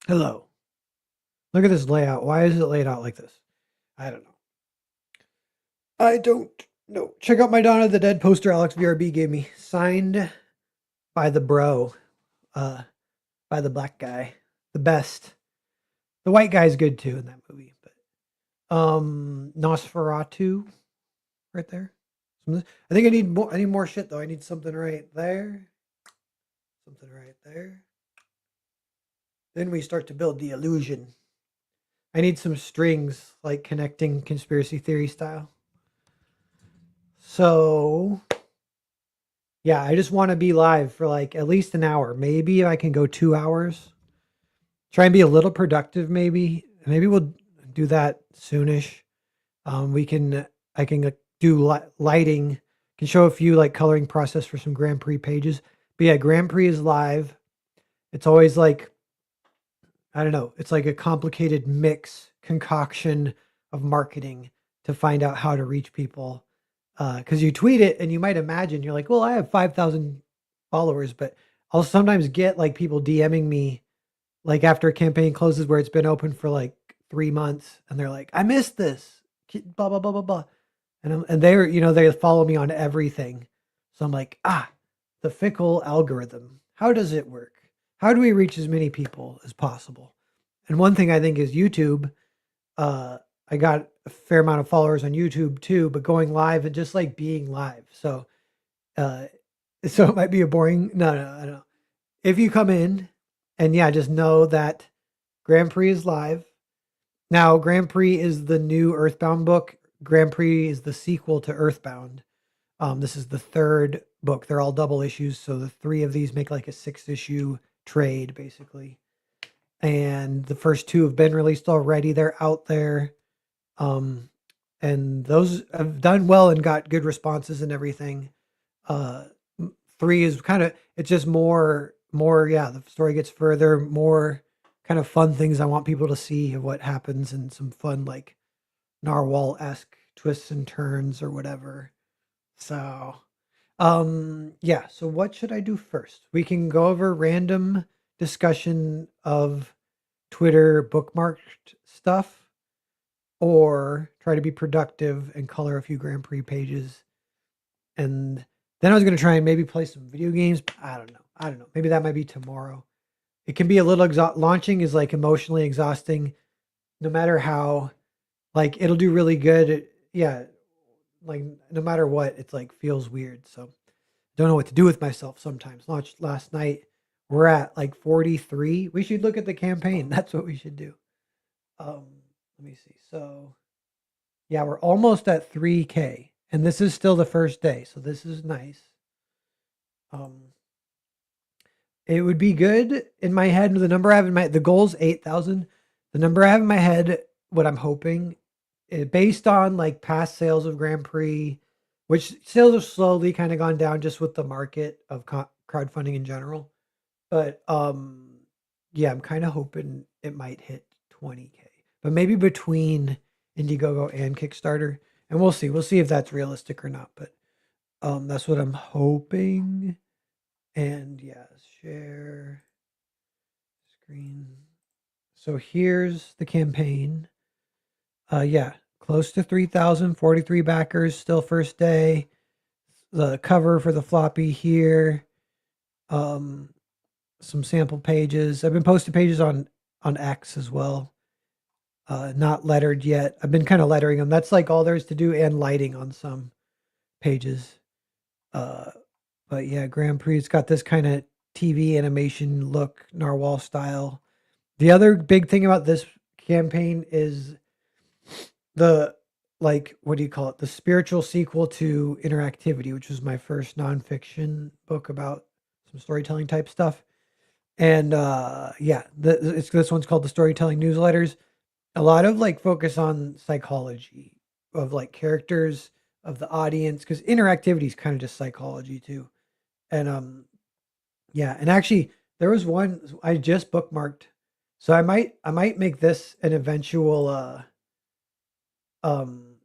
Hello. Look at this layout. Why is it laid out like this? I don't know. I don't know. Check out my Dawn of the Dead poster Alex VRB gave me. Signed by the bro. Uh by the black guy. The best. The white guy's good too in that movie. But Nosferatu right there. I think I need more shit though. I need something right there. Something right there. Then we start to build the illusion. I need some strings like connecting conspiracy theory style. So yeah, I just want to be live for like at least an hour. Maybe I can go 2 hours. Try and be a little productive. Maybe we'll do that soonish. We can I can do lighting. Can show a few like coloring process for some Grand Prix pages. But yeah, Grand Prix is live. It's always like I don't know. It's like a complicated mix concoction of marketing to find out how to reach people. Because you tweet it and you might imagine you're like, well, I have 5,000 followers, but I'll sometimes get like people DMing me like after a campaign closes where it's been open for like 3 months, and they're like, I missed this, blah blah blah blah blah, and they're they follow me on everything, so I'm like, the fickle algorithm. How does it work? How do we reach as many people as possible? And one thing I think is YouTube. Uh, I got a fair amount of followers on YouTube too, but going live and just like being live. Uh, so it might be a boring. No, I don't know. If you come in and yeah, just know that Grand Prix is live. Now, Grand Prix is the new Earthbound book. Grand Prix is the sequel to Earthbound. This is the third book. They're all double issues, so the three of these make like a 6 issue trade, basically. And the first two have been released already. They're out there. Um, and those have done well and got good responses and everything. Uh, Three is kind of it's just more. Yeah, the story gets further, more kind of fun things I want people to see of what happens, and some fun like narwhal esque twists and turns or whatever. So, yeah. So what should I do first? We can go over random discussion of Twitter bookmarked stuff, or try to be productive and color a few Grand Prix pages. And then I was going to try and maybe play some video games. But I don't know. I don't know. Maybe that might be tomorrow. It can be a little launching is like emotionally exhausting, no matter how, like, it'll do really good. Yeah. Like, no matter what, it's like feels weird. So, don't know what to do with myself sometimes. Launched last night. We're at like 43. We should look at the campaign. That's what we should do. Um, Let me see. So, yeah, we're almost at 3K, and this is still the first day, so this is nice. Um, it would be good in my head. The number I have in my the goal's 8,000. The number I have in my head, what I'm hoping, based on like past sales of Grand Prix, which sales have slowly kind of gone down just with the market of crowdfunding in general. But yeah, I'm kind of hoping it might hit 20K, but maybe between Indiegogo and Kickstarter, and we'll see. We'll see if that's realistic or not. But that's what I'm hoping. And yeah, share screen. So here's the campaign. Yeah, close to 3,000, 43 backers, still first day. The cover for the floppy here. Um, some sample pages. I've been posting pages on X as well. Not lettered yet. I've been kind of lettering them. That's like all there is to do, and lighting on some pages. Uh, but yeah, Grand Prix. It's got this kind of TV animation look, narwhal style. The other big thing about this campaign is the like what do you call it? The spiritual sequel to Interactivity, which was my first nonfiction book about some storytelling type stuff. And yeah, this one's called the Storytelling Newsletters. A lot of like focus on psychology of like characters of the audience, because interactivity is kind of just psychology too. And yeah, and actually there was one I just bookmarked, so I might make this an eventual um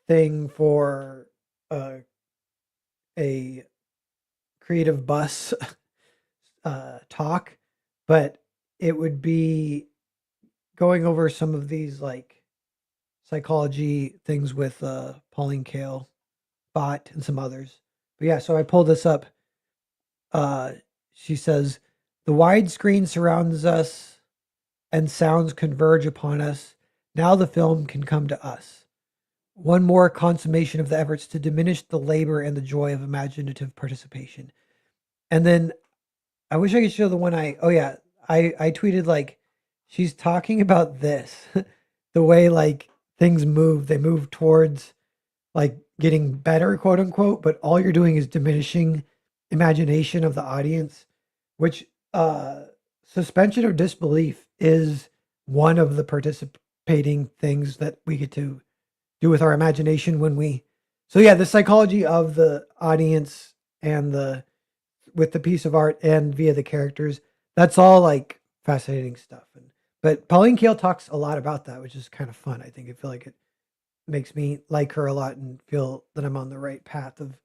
thing for uh a creative bus talk, but it would be going over some of these like psychology things with Pauline Kael, Bot, and some others. But yeah, so I pulled this up. Uh, she says, the widescreen surrounds us and sounds converge upon us. Now the film can come to us. One more consummation of the efforts to diminish the labor and the joy of imaginative participation. And then I wish I could show the one oh yeah, I tweeted like she's talking about this, the way like things move, they move towards like getting better, quote unquote, but all you're doing is diminishing imagination of the audience, which suspension of disbelief is one of the participating things that we get to do with our imagination when we so yeah, the psychology of the audience and the with the piece of art and via the characters, that's all like fascinating stuff. And but Pauline Kael talks a lot about that, which is kind of fun. I think I feel like it makes me like her a lot and feel that I'm on the right path of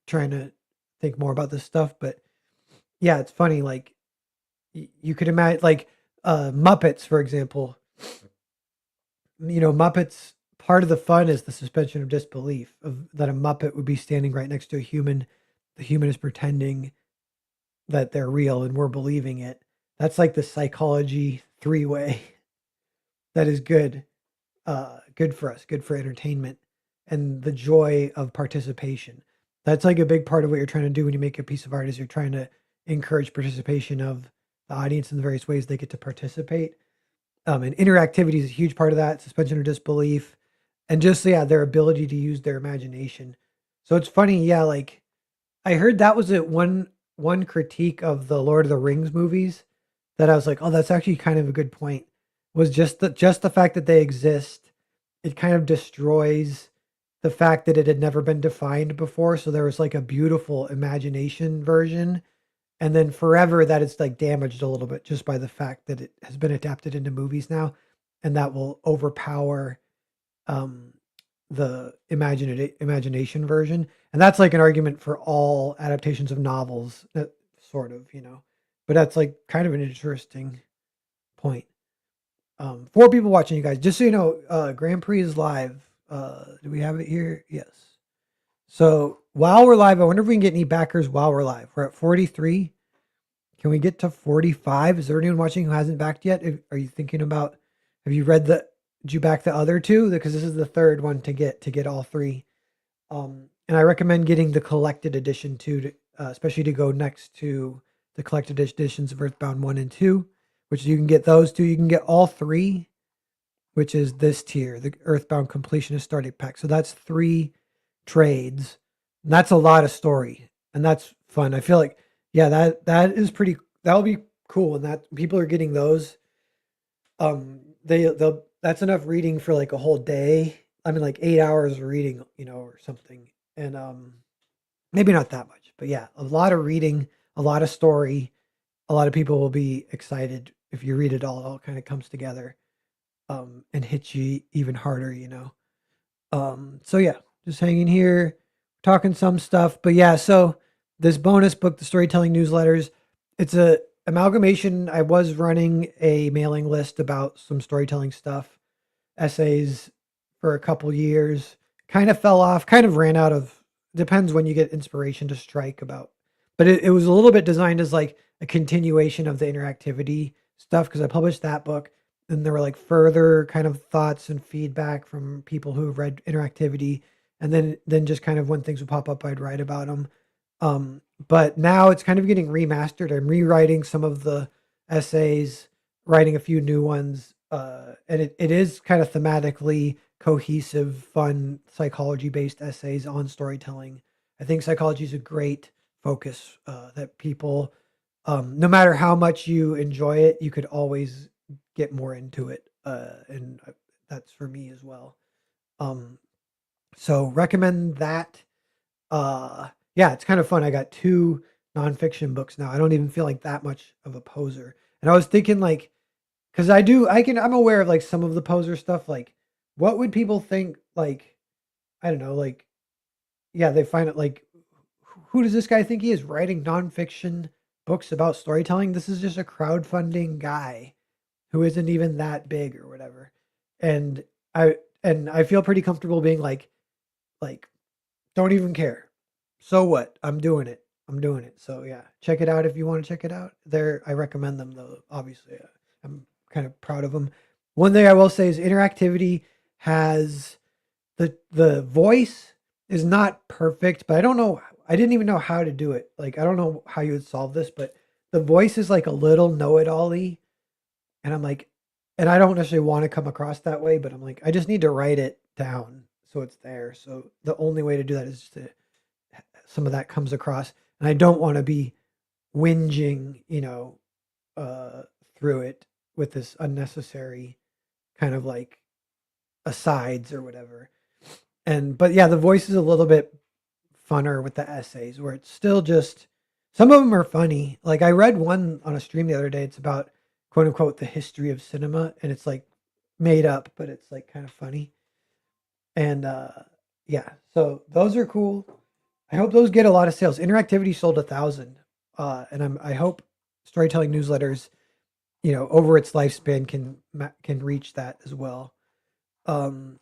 trying to think more about this stuff. But yeah, it's funny. Like you could imagine, like Muppets, for example. You know, Muppets. Part of the fun is the suspension of disbelief of that a Muppet would be standing right next to a human. The human is pretending that they're real and we're believing it. That's like the psychology three-way that is good. Good for us, good for entertainment and the joy of participation. That's like a big part of what you're trying to do when you make a piece of art is you're trying to encourage participation of the audience in the various ways they get to participate. And interactivity is a huge part of that, suspension of disbelief, and just yeah, their ability to use their imagination. So it's funny, yeah, like I heard that was it one critique of the Lord of the Rings movies that I was like, "Oh, that's actually kind of a good point." Was just the fact that they exist, it kind of destroys the fact that it had never been defined before, so there was like a beautiful imagination version, and then forever that it's like damaged a little bit just by the fact that it has been adapted into movies now, and that will overpower um, the imagination version, and that's like an argument for all adaptations of novels, sort of, you know. But that's like kind of an interesting point. Four people watching, you guys. Just so you know, Grand Prix is live. Do we have it here? Yes. So while we're live, I wonder if we can get any backers while we're live. We're at 43. Can we get to 45? Is there anyone watching who hasn't backed yet? Are you thinking about? Have you read the? Did you back the other two? Because this is the third one to get all three. And I recommend getting the collected edition too, especially to go next to the collected editions of Earthbound 1 and 2, which you can get those two. You can get all three, which is this tier, the Earthbound Completionist Starting Pack. So that's three trades. And that's a lot of story. And that's fun. I feel like, yeah, that is pretty, that'll be cool. And that people are getting those. They'll that's enough reading for like a whole day. I mean, like 8 hours of reading, you know, or something. And maybe not that much, but yeah, a lot of reading, a lot of story. A lot of people will be excited if you read it all. It all kind of comes together and hits you even harder, you know. So yeah, just hanging here, talking some stuff. But yeah, so this bonus book, the storytelling newsletters, it's a amalgamation. I was running a mailing list about some storytelling stuff, essays for a couple years. Kind of fell off, kind of ran out of depends when you get inspiration to strike about. But it was a little bit designed as like a continuation of the interactivity stuff because I published that book and there were like further kind of thoughts and feedback from people who have read interactivity and then just kind of when things would pop up I'd write about them. But now it's kind of getting remastered. I'm rewriting some of the essays, writing a few new ones, and it is kind of thematically cohesive, fun, psychology based essays on storytelling. I think psychology is a great focus that people, no matter how much you enjoy it, you could always get more into it, and that's for me as well. Um, so recommend that. Yeah, it's kind of fun. I got two nonfiction books now. I don't even feel like that much of a poser. And I was thinking like, because I'm aware of like some of the poser stuff. Like, what would people think? Like, I don't know. Like, yeah, they find it like, who does this guy think he is writing nonfiction books about storytelling. This is just a crowdfunding guy who isn't even that big or whatever. And I feel pretty comfortable being like don't even care. So what? I'm doing it. I'm doing it. So yeah, check it out if you want to check it out. There, I recommend them though. Obviously, I'm kind of proud of them. One thing I will say is interactivity has the voice is not perfect, but I don't know. I didn't even know how to do it. Like I don't know how you would solve this, but the voice is like a little know-it-all-y, and I'm like, and I don't necessarily want to come across that way, but I'm like, I just need to write it down so it's there. So the only way to do that is just to some of that comes across, and I don't want to be whinging, uh, through it with this unnecessary kind of like asides or whatever. And but yeah, the voice is a little bit funner with the essays where it's still just some of them are funny. Like I read one on a stream the other day. It's about quote unquote the history of cinema, and it's like made up, but it's like kind of funny. And yeah, so those are cool. I hope those get a lot of sales. Interactivity sold 1,000, and I hope storytelling newsletters, over its lifespan can reach that as well. Um,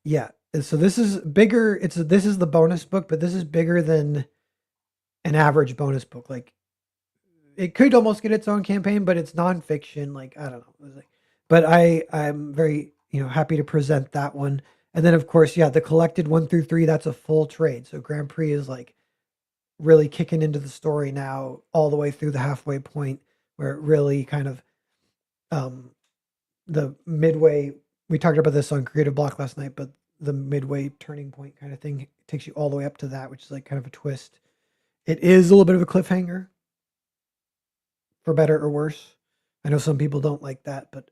yeah, and so this is bigger. This is the bonus book, but this is bigger than an average bonus book. Like it could almost get its own campaign, but it's nonfiction. Like I don't know. It was like, but I'm very happy to present that one. And then of course, yeah, the collected 1 through 3. That's a full trade. So Grand Prix is like really kicking into the story now, all the way through the halfway point, where it really kind of um the midway. We talked about this on Creative Block last night, but the midway turning point kind of thing takes you all the way up to that, which is like kind of a twist. It is a little bit of a cliffhanger, for better or worse. I know some people don't like that, but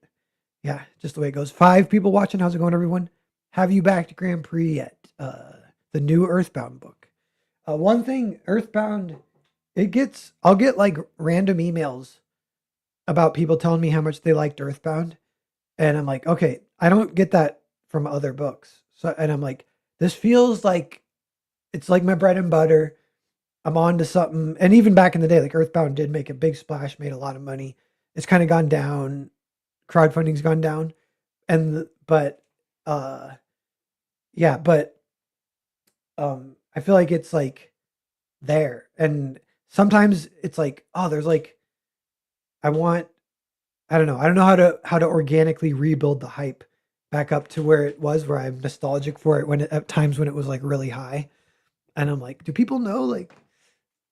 yeah, just the way it goes. 5 people watching. How's it going, everyone? Have you backed Grand Prix yet? The new Earthbound book. One thing, Earthbound, I'll get like random emails about people telling me how much they liked Earthbound. And I'm like, okay, I don't get that from other books. So, and I'm like, this feels like it's like my bread and butter. I'm on to something. And even back in the day, like Earthbound did make a big splash, made a lot of money. It's kind of gone down. Crowdfunding's gone down. But uh yeah, but I feel like it's like there. And sometimes it's like, oh, there's like I want I don't know. I don't know how to organically rebuild the hype back up to where it was, where I'm nostalgic for it at times when it was like really high. And I'm like, do people know like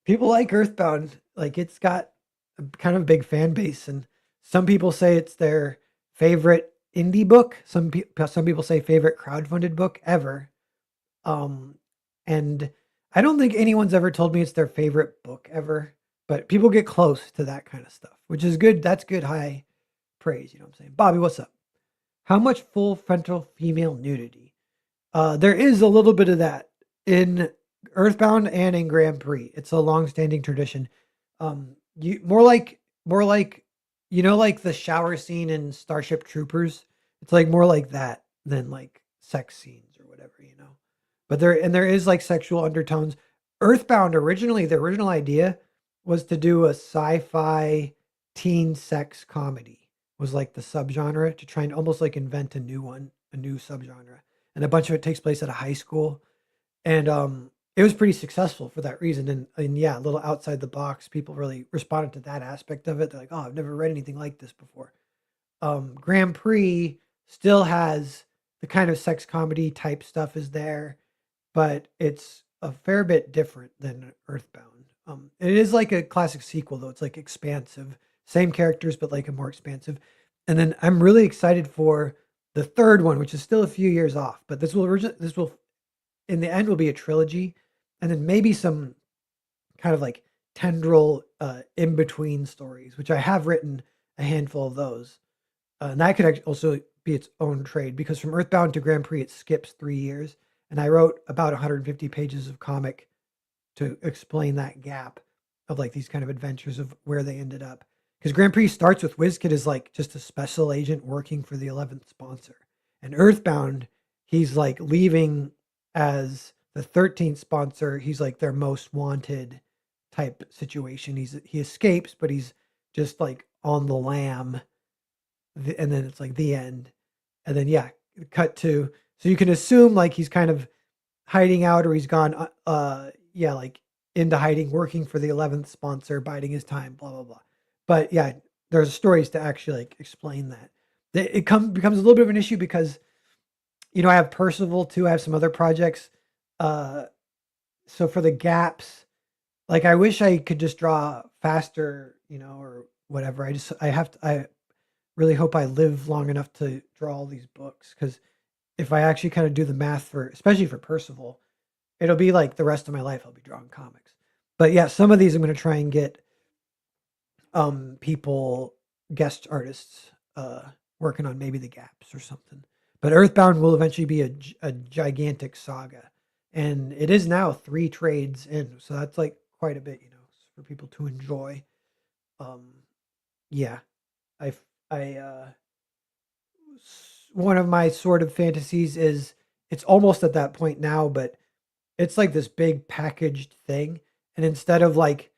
people like Earthbound? Like it's got a kind of big fan base, and some people say it's their favorite indie book. Some people say favorite crowdfunded book ever. Um, and I don't think anyone's ever told me it's their favorite book ever, but people get close to that kind of stuff, which is good. That's good high praise. You know what I'm saying? Bobby, what's up? How much full frontal female nudity? There is a little bit of that in Earthbound and in Grand Prix. It's a long-standing tradition. You more like like the shower scene in Starship Troopers. It's like more like that than like sex scenes or whatever. But there is like sexual undertones. Earthbound originally, the original idea was to do a sci-fi teen sex comedy. Was like the subgenre to try and almost like invent a new one, a new subgenre. And a bunch of it takes place at a high school. And it was pretty successful for that reason. And yeah, a little outside the box, people really responded to that aspect of it. They're like, "Oh, I've never read anything like this before." Grand Prix still has the kind of sex comedy type stuff is there, but it's a fair bit different than Earthbound. It is like a classic sequel though. It's like expansive, same characters but like a more expansive. And then I'm really excited for the third one, which is still a few years off, but this will in the end will be a trilogy, and then maybe some kind of like tendril in between stories, which I have written a handful of those. And that could also be its own trade because from Earthbound to Grand Prix, it skips 3 years. And I wrote about 150 pages of comic to explain that gap of like these kind of adventures of where they ended up. Because Grand Prix starts with WizKid as like just a special agent working for the 11th sponsor. And Earthbound, he's like leaving as the 13th sponsor. He's like their most wanted type situation. He escapes, but he's just like on the lam, and then it's like the end, and then yeah, cut to, so you can assume like he's kind of hiding out or he's gone yeah, like into hiding, working for the 11th sponsor, biding his time, blah blah blah. But yeah, there's stories to actually like explain that. Becomes a little bit of an issue because I have Percival too. I have some other projects. Uh, so for the gaps, like I wish I could just draw faster, or whatever. I really hope I live long enough to draw all these books, because if I actually kind of do the math for, especially for Percival, it'll be like the rest of my life I'll be drawing comics. But yeah, some of these I'm going to try and get people, guest artists, working on maybe the gaps or something. But Earthbound will eventually be a gigantic saga, and it is now 3 trades in, so that's like quite a bit, for people to enjoy. Um, yeah, I I one of my sort of fantasies is, it's almost at that point now, but it's like this big packaged thing, and instead of like,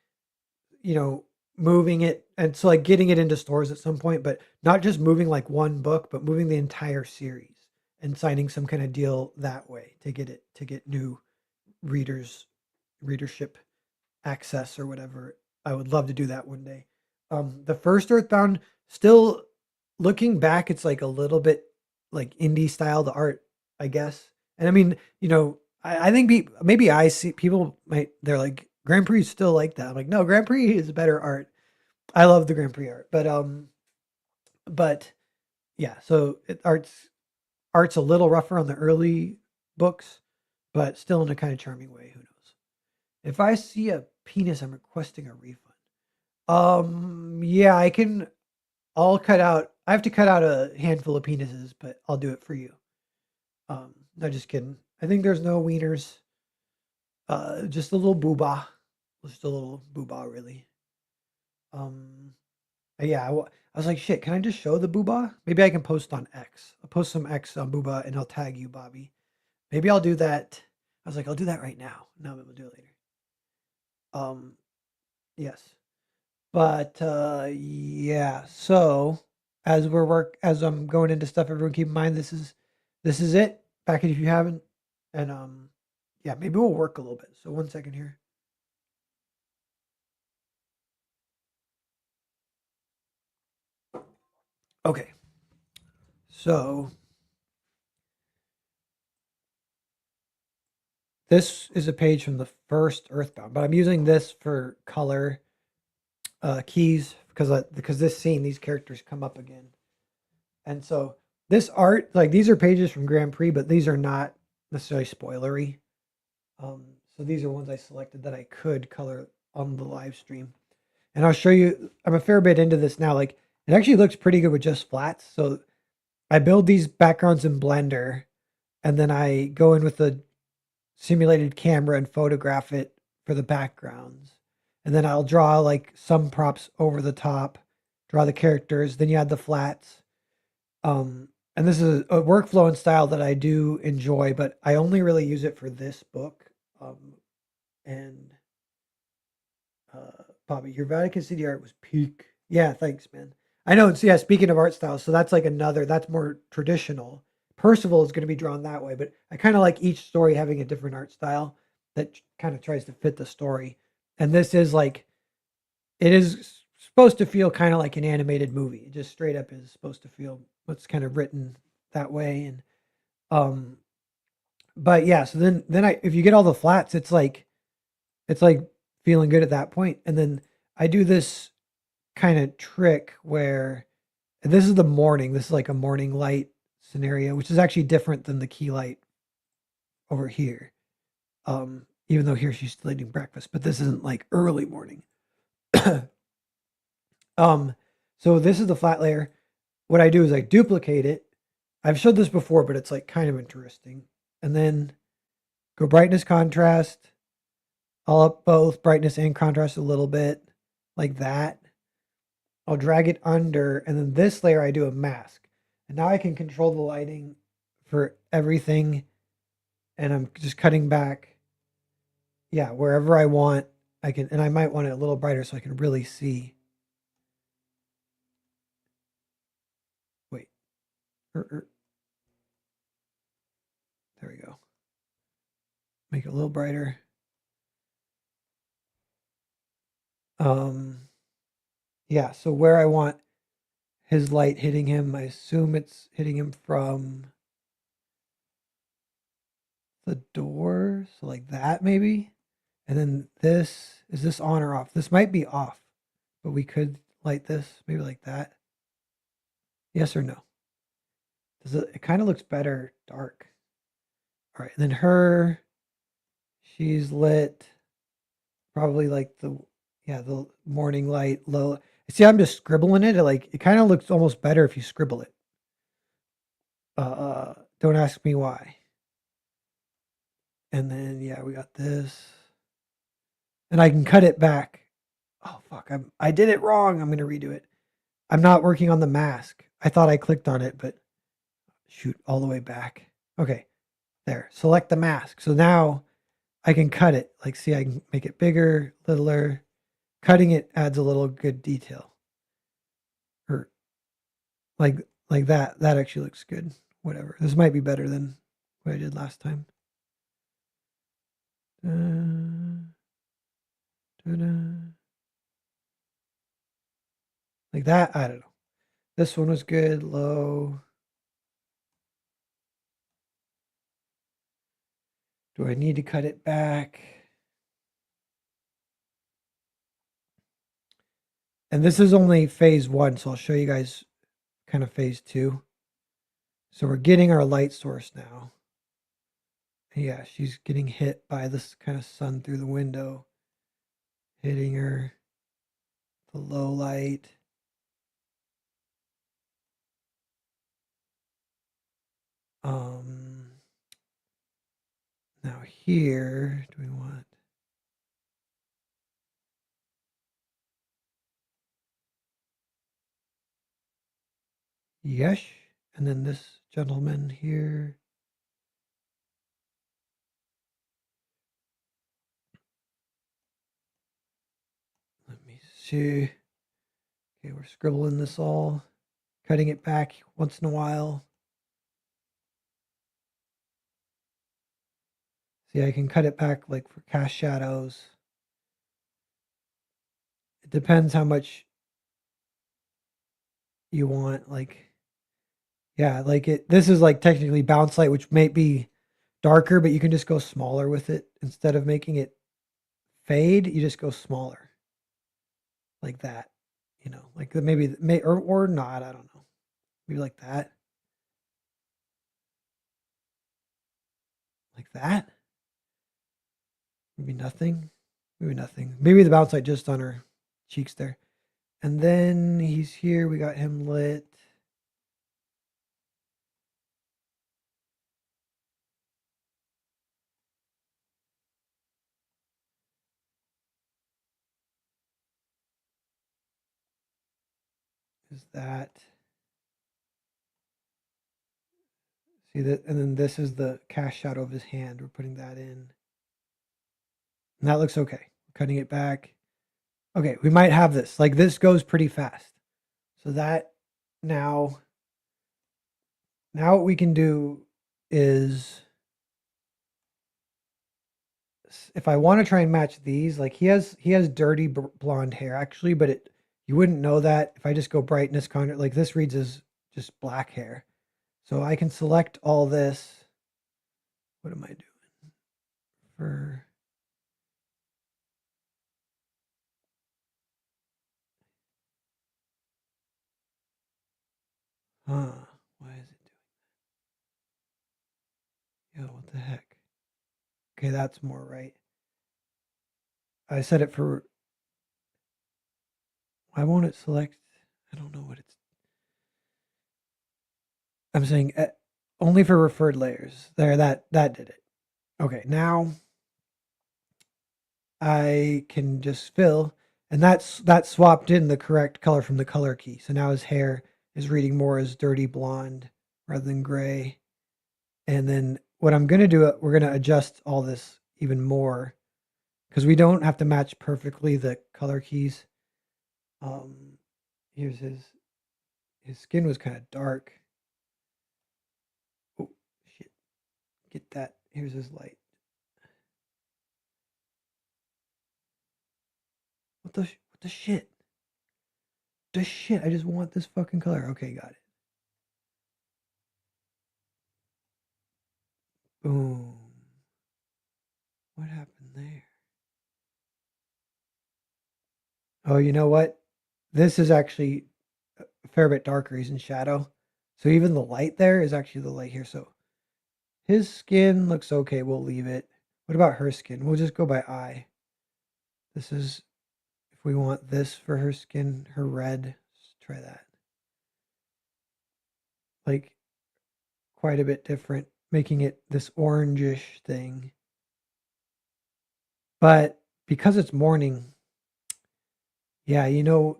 you know, moving it, and so like getting it into stores at some point, but not just moving like one book, but moving the entire series and signing some kind of deal that way to get new readers, readership access or whatever. I would love to do that one day. The first Earthbound, still looking back, it's like a little bit like indie style, the art, I guess. And I mean, I think maybe I see people they're like, Grand Prix is still like that. I'm like, no, Grand Prix is better art. I love the Grand Prix art, but yeah. So art's a little rougher on the early books, but still in a kind of charming way. Who knows? If I see a penis, I'm requesting a refund. Yeah, I can. I'll cut out. I have to cut out a handful of penises, but I'll do it for you. No, just kidding. I think there's no wieners. Just a little boobah. Just a little boobah, really. Um, yeah, I was like, shit, can I just show the boobah? Maybe I can post on X. I'll post some X on boobah and I'll tag you, Bobby. Maybe I'll do that. I was like, I'll do that right now. No, we'll do it later. Um, yes. But yeah, so as I'm going into stuff, everyone keep in mind this is it. Back it if you haven't. And yeah, maybe we'll work a little bit. So 1 second here. Okay. So this is a page from the first Earthbound, but I'm using this for color keys because this scene, these characters come up again. And so this art, like these are pages from Grand Prix, but these are not necessarily spoilery. So these are ones I selected that I could color on the live stream. And I'll show you, I'm a fair bit into this now. Like it actually looks pretty good with just flats. So I build these backgrounds in Blender, and then I go in with the simulated camera and photograph it for the backgrounds. And then I'll draw like some props over the top, draw the characters, then you add the flats. And this is a workflow and style that I do enjoy, but I only really use it for this book. And Bobby, your Vatican City art was peak. Yeah, thanks, man. I know. So yeah, speaking of art styles, so that's like that's more traditional. Percival is going to be drawn that way, but I kind of like each story having a different art style that kind of tries to fit the story. And this is like, it is supposed to feel kind of like an animated movie. It just straight up is supposed to feel what's kind of written that way. And um, but yeah, so then if you get all the flats, it's like feeling good at that point. And then I do this kind of trick where, and this is the morning. This is like a morning light scenario, which is actually different than the key light over here. Even though here she's still eating breakfast, but this isn't like early morning. um, so this is the flat layer. What I do is I duplicate it. I've showed this before, but it's like kind of interesting. And then go brightness, contrast. I'll up both brightness and contrast a little bit, like that. I'll drag it under, and then this layer I do a mask. And now I can control the lighting for everything, and I'm just cutting back, yeah, wherever I want. and I might want it a little brighter so I can really see. Wait, there we go. Make it a little brighter. Yeah, so where I want his light hitting him, I assume it's hitting him from the door, so like that maybe. And then is this on or off? This might be off, but we could light this maybe like that. Yes or no? It kind of looks better dark. All right, and then she's lit probably like the morning light low. See, I'm just scribbling it. It kind of looks almost better if you scribble it. Don't ask me why. And then yeah, we got this, and I can cut it back. Oh fuck, I did it wrong. I'm gonna redo it. I'm not working on the mask. I thought I clicked on it, but shoot, all the way back. Okay, there. Select the mask. So now I can cut it. Like, see, I can make it bigger, littler. Cutting it adds a little good detail. Or like like that. That actually looks good. Whatever. This might be better than what I did last time. Like that. I don't know. This one was good. Low. Do I need to cut it back? And this is only phase one, so I'll show you guys kind of phase two. So we're getting our light source now. Yeah, she's getting hit by this kind of sun through the window, hitting her, the low light. Now here, do we want? Yes, and then this gentleman here. Let me see. Okay, we're scribbling this all, cutting it back once in a while. See, I can cut it back like for cast shadows. It depends how much you want. Like, yeah, like this is like technically bounce light, which may be darker, but you can just go smaller with it. Instead of making it fade, you just go smaller. Like that. Like maybe, or not, I don't know. Maybe like that. Like that. Maybe nothing. Maybe nothing. Maybe the bounce light just on her cheeks there. And then he's here. We got him lit. Is that? See that? And then this is the cast shadow of his hand. We're putting that in. And that looks okay. Cutting it back. Okay, we might have this. Like this goes pretty fast. So that now what we can do is, if I want to try and match these, like he has dirty blonde hair actually, but you wouldn't know that if I just go brightness contrast. Like this reads as just black hair. So I can select all this. What am I doing? For why is it doing? Yo, what the heck? Okay, that's more right. I set it for. Why won't it select? I don't know what it's. I'm saying only for referred layers. There, that did it. Okay, now I can just fill, and that swapped in the correct color from the color key. So now his hair is reading more as dirty blonde rather than gray. And then what I'm going to do, we're going to adjust all this even more because we don't have to match perfectly the color keys. Here's his skin was kind of dark. Oh shit! Get that. Here's his light. What the shit? The shit! I just want this fucking color. Okay, got it. Boom. What happened there? Oh, you know what? This is actually a fair bit darker. He's in shadow. So even the light there is actually the light here. So his skin looks okay. We'll leave it. What about her skin? We'll just go by eye. This is, if we want this for her skin, her red, let's try that. Like quite a bit different, making it this orangish thing. But because it's morning, yeah,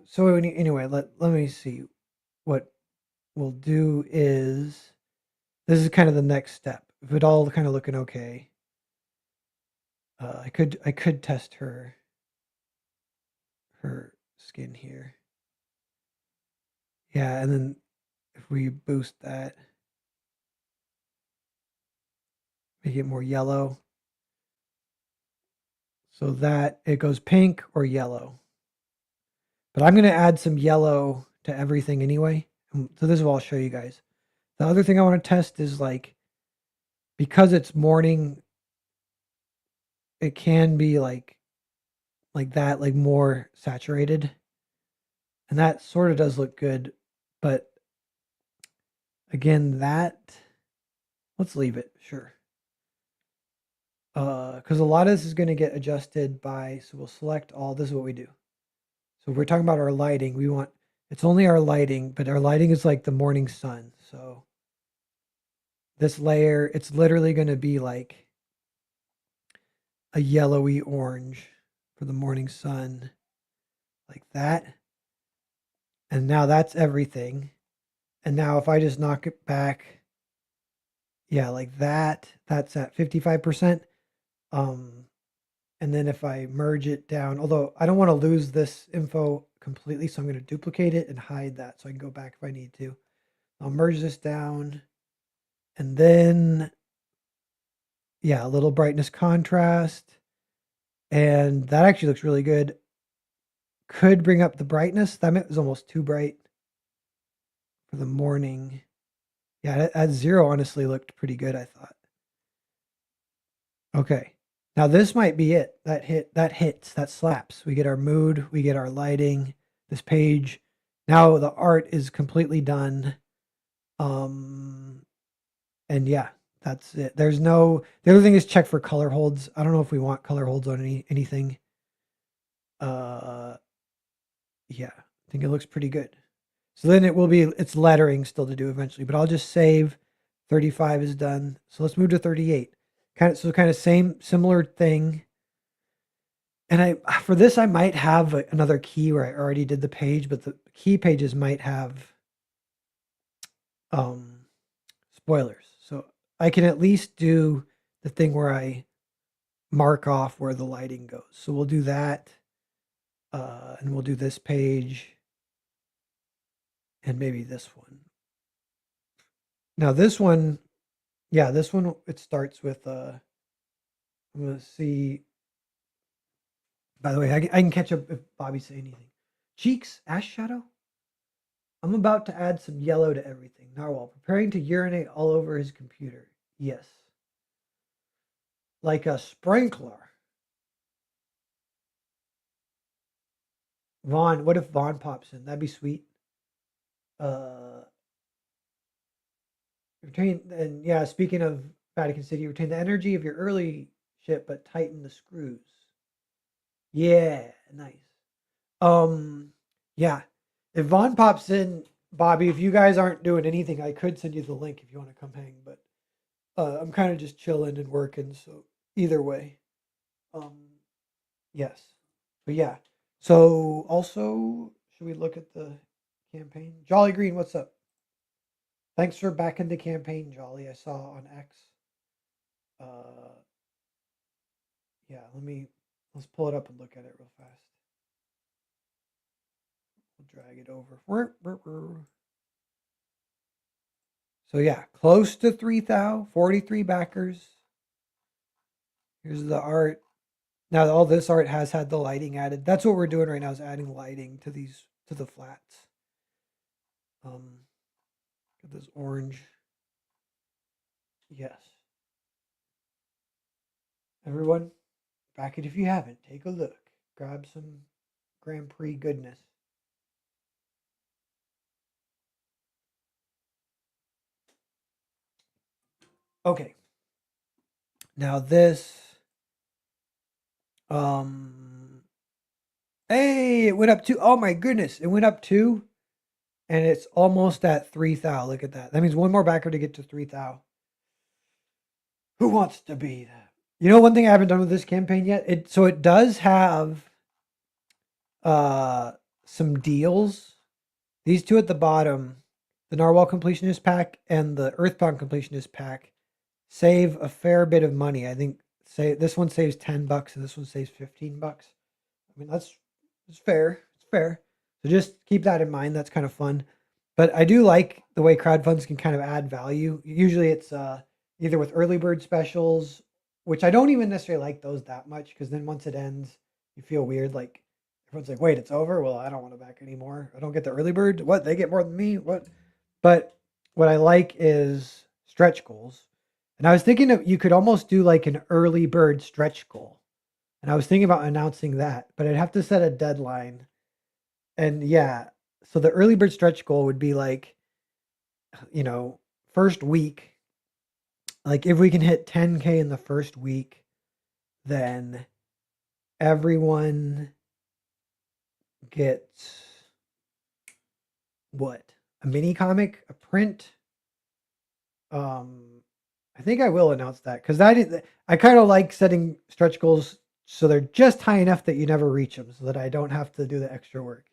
so anyway, let me see. What we'll do is, this is kind of the next step. If it all kind of looking okay, I could test her skin here. Yeah, and then if we boost that, make it more yellow, so that it goes pink or yellow. But I'm going to add some yellow to everything anyway. So this is what I'll show you guys. The other thing I want to test is like, because it's morning, it can be like that, like more saturated. And that sort of does look good. But again, let's leave it, sure. Because a lot of this is going to get adjusted so we'll select all, this is what we do. So if we're talking about our lighting, it's only our lighting, but our lighting is like the morning sun. So this layer, it's literally going to be like a yellowy orange for the morning sun, like that. And now that's everything. And now if I just knock it back, yeah, like that, that's at 55%. And then if I merge it down, although I don't want to lose this info completely, so I'm going to duplicate it and hide that so I can go back if I need to. I'll merge this down, and then, yeah, a little brightness contrast. And that actually looks really good. Could bring up the brightness. That was almost too bright for the morning. Yeah, at 0 honestly looked pretty good, I thought. Okay. Now this might be it. That slaps. We get our mood, we get our lighting, this page. Now the art is completely done. And yeah, that's it. The other thing is check for color holds. I don't know if we want color holds on anything. Yeah, I think it looks pretty good. So then it's lettering still to do eventually, but I'll just save 35 is done. So let's move to 38. Kind of similar thing. And for this, I might have another key where I already did the page, but the key pages might have spoilers. So I can at least do the thing where I mark off where the lighting goes. So we'll do that. And we'll do this page and maybe this one. Now this one, yeah, this one, it starts with, I'm going to see, by the way, I can catch up if Bobby say anything. Cheeks, ash shadow. I'm about to add some yellow to everything. Narwhal, preparing to urinate all over his computer. Yes. Like a sprinkler. Vaughn, what if Vaughn pops in? That'd be sweet. Retain, and yeah, speaking of Vatican City, retain the energy of your early ship, but tighten the screws. Yeah, nice. Um, yeah. If Vaughn pops in, Bobby, if you guys aren't doing anything, I could send you the link if you want to come hang, but I'm kind of just chilling and working, so either way. Um, yes. But yeah. So also, should we look at the campaign? Jolly Green, what's up? Thanks for backing the campaign, Jolly. I saw on X. Uh, yeah, let me Let's pull it up and look at it real fast. We'll drag it over. So yeah, close to 3,000, 43 backers. Here's the art. Now all this art has had the lighting added. That's what we're doing right now, is adding lighting to the flats. Get this orange. Yes. Everyone, back it if you haven't. Take a look. Grab some Grand Prix goodness. Okay. Now this. Hey, it went up 2. Oh my goodness, it went up 2, and it's almost at 3,000. Look at that. That means one more backer to get to 3,000. Who wants to be that? You know, one thing I haven't done with this campaign yet. It does have some deals. These two at the bottom, the Narwhal Completionist pack and the Earthbound Completionist pack, save a fair bit of money. I think say this one saves $10 and this one saves $15. I mean, it's fair. It's fair. So just keep that in mind. That's kind of fun. But I do like the way crowdfunds can kind of add value. Usually it's either with early bird specials, which I don't even necessarily like those that much, because then once it ends, you feel weird. Like everyone's like, wait, it's over? Well, I don't want to back anymore. I don't get the early bird. What? They get more than me? What? But what I like is stretch goals. And I was thinking of, you could almost do like an early bird stretch goal. And I was thinking about announcing that, but I'd have to set a deadline. And yeah, so the early bird stretch goal would be like, first week. Like if we can hit 10K in the first week, then everyone gets what? A mini comic, a print. I think I will announce that, because I kind of like setting stretch goals so they're just high enough that you never reach them, so that I don't have to do the extra work.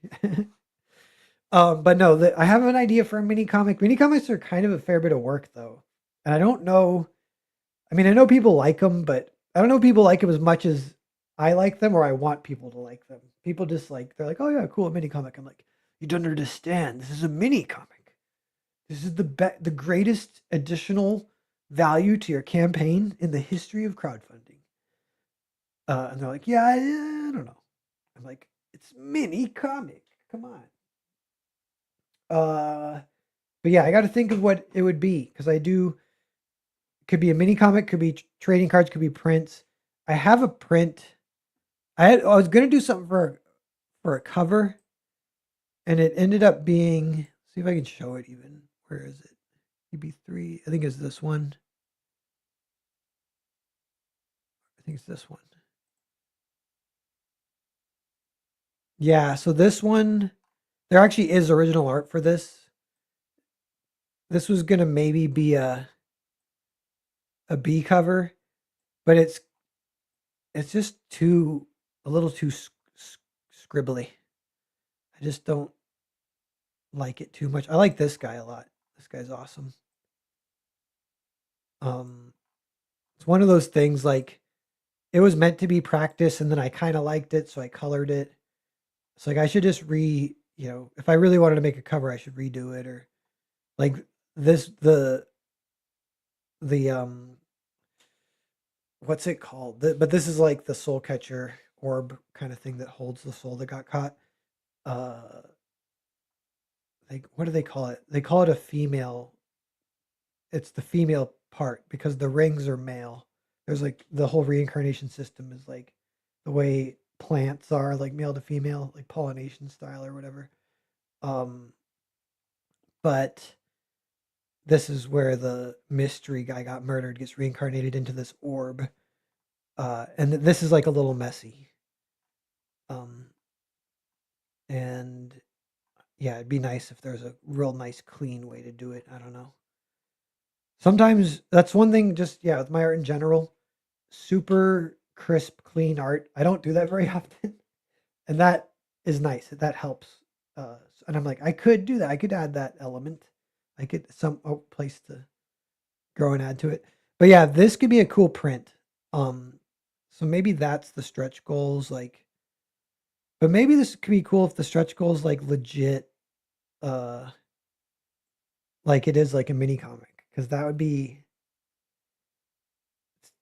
But no, I have an idea for a mini comic. Mini comics are kind of a fair bit of work though, and I don't know. I mean, I know people like them, but I don't know if people like them as much as I like them, or I want people to like them. People just they're like, oh yeah, cool, a mini comic. I'm like, you don't understand. This is a mini comic. This is the greatest additional value to your campaign in the history of crowdfunding. And they're like, yeah, I don't know. I'm like, it's mini comic. Come on. But yeah, I got to think of what it would be, because could be a mini comic, could be trading cards, could be prints. I have a print. I was gonna do something for a cover, and it ended up being. See if I can show it even. Where is it? EB3. I think it's this one. I think it's this one. Yeah. So this one, there actually is original art for this. This was gonna maybe be a B cover, but it's just a little too scribbly. I just don't like it too much. I like this guy a lot. This guy's awesome. It's one of those things, like it was meant to be practice, and then I kind of liked it, so I colored it. It's like I should just if I really wanted to make a cover, I should redo it, or like this the what's it called? But this is like the soul catcher orb kind of thing that holds the soul that got caught. Like what do they call it? They call it a female. It's the female part, because the rings are male. There's like the whole reincarnation system is like the way plants are, like male to female, like pollination style or whatever. But this is where the mystery guy got murdered, gets reincarnated into this orb. And this is like a little messy. And yeah, it'd be nice if there's a real nice, clean way to do it. I don't know. Sometimes that's one thing, just, yeah, with my art in general, super crisp, clean art. I don't do that very often. And that is nice. That helps. And I'm like, I could do that. I could add that element. I could some place to grow and add to it. But yeah, this could be a cool print. So maybe that's the stretch goals, like, but maybe this could be cool if the stretch goals like legit, uh, like it is like a mini comic, because that would be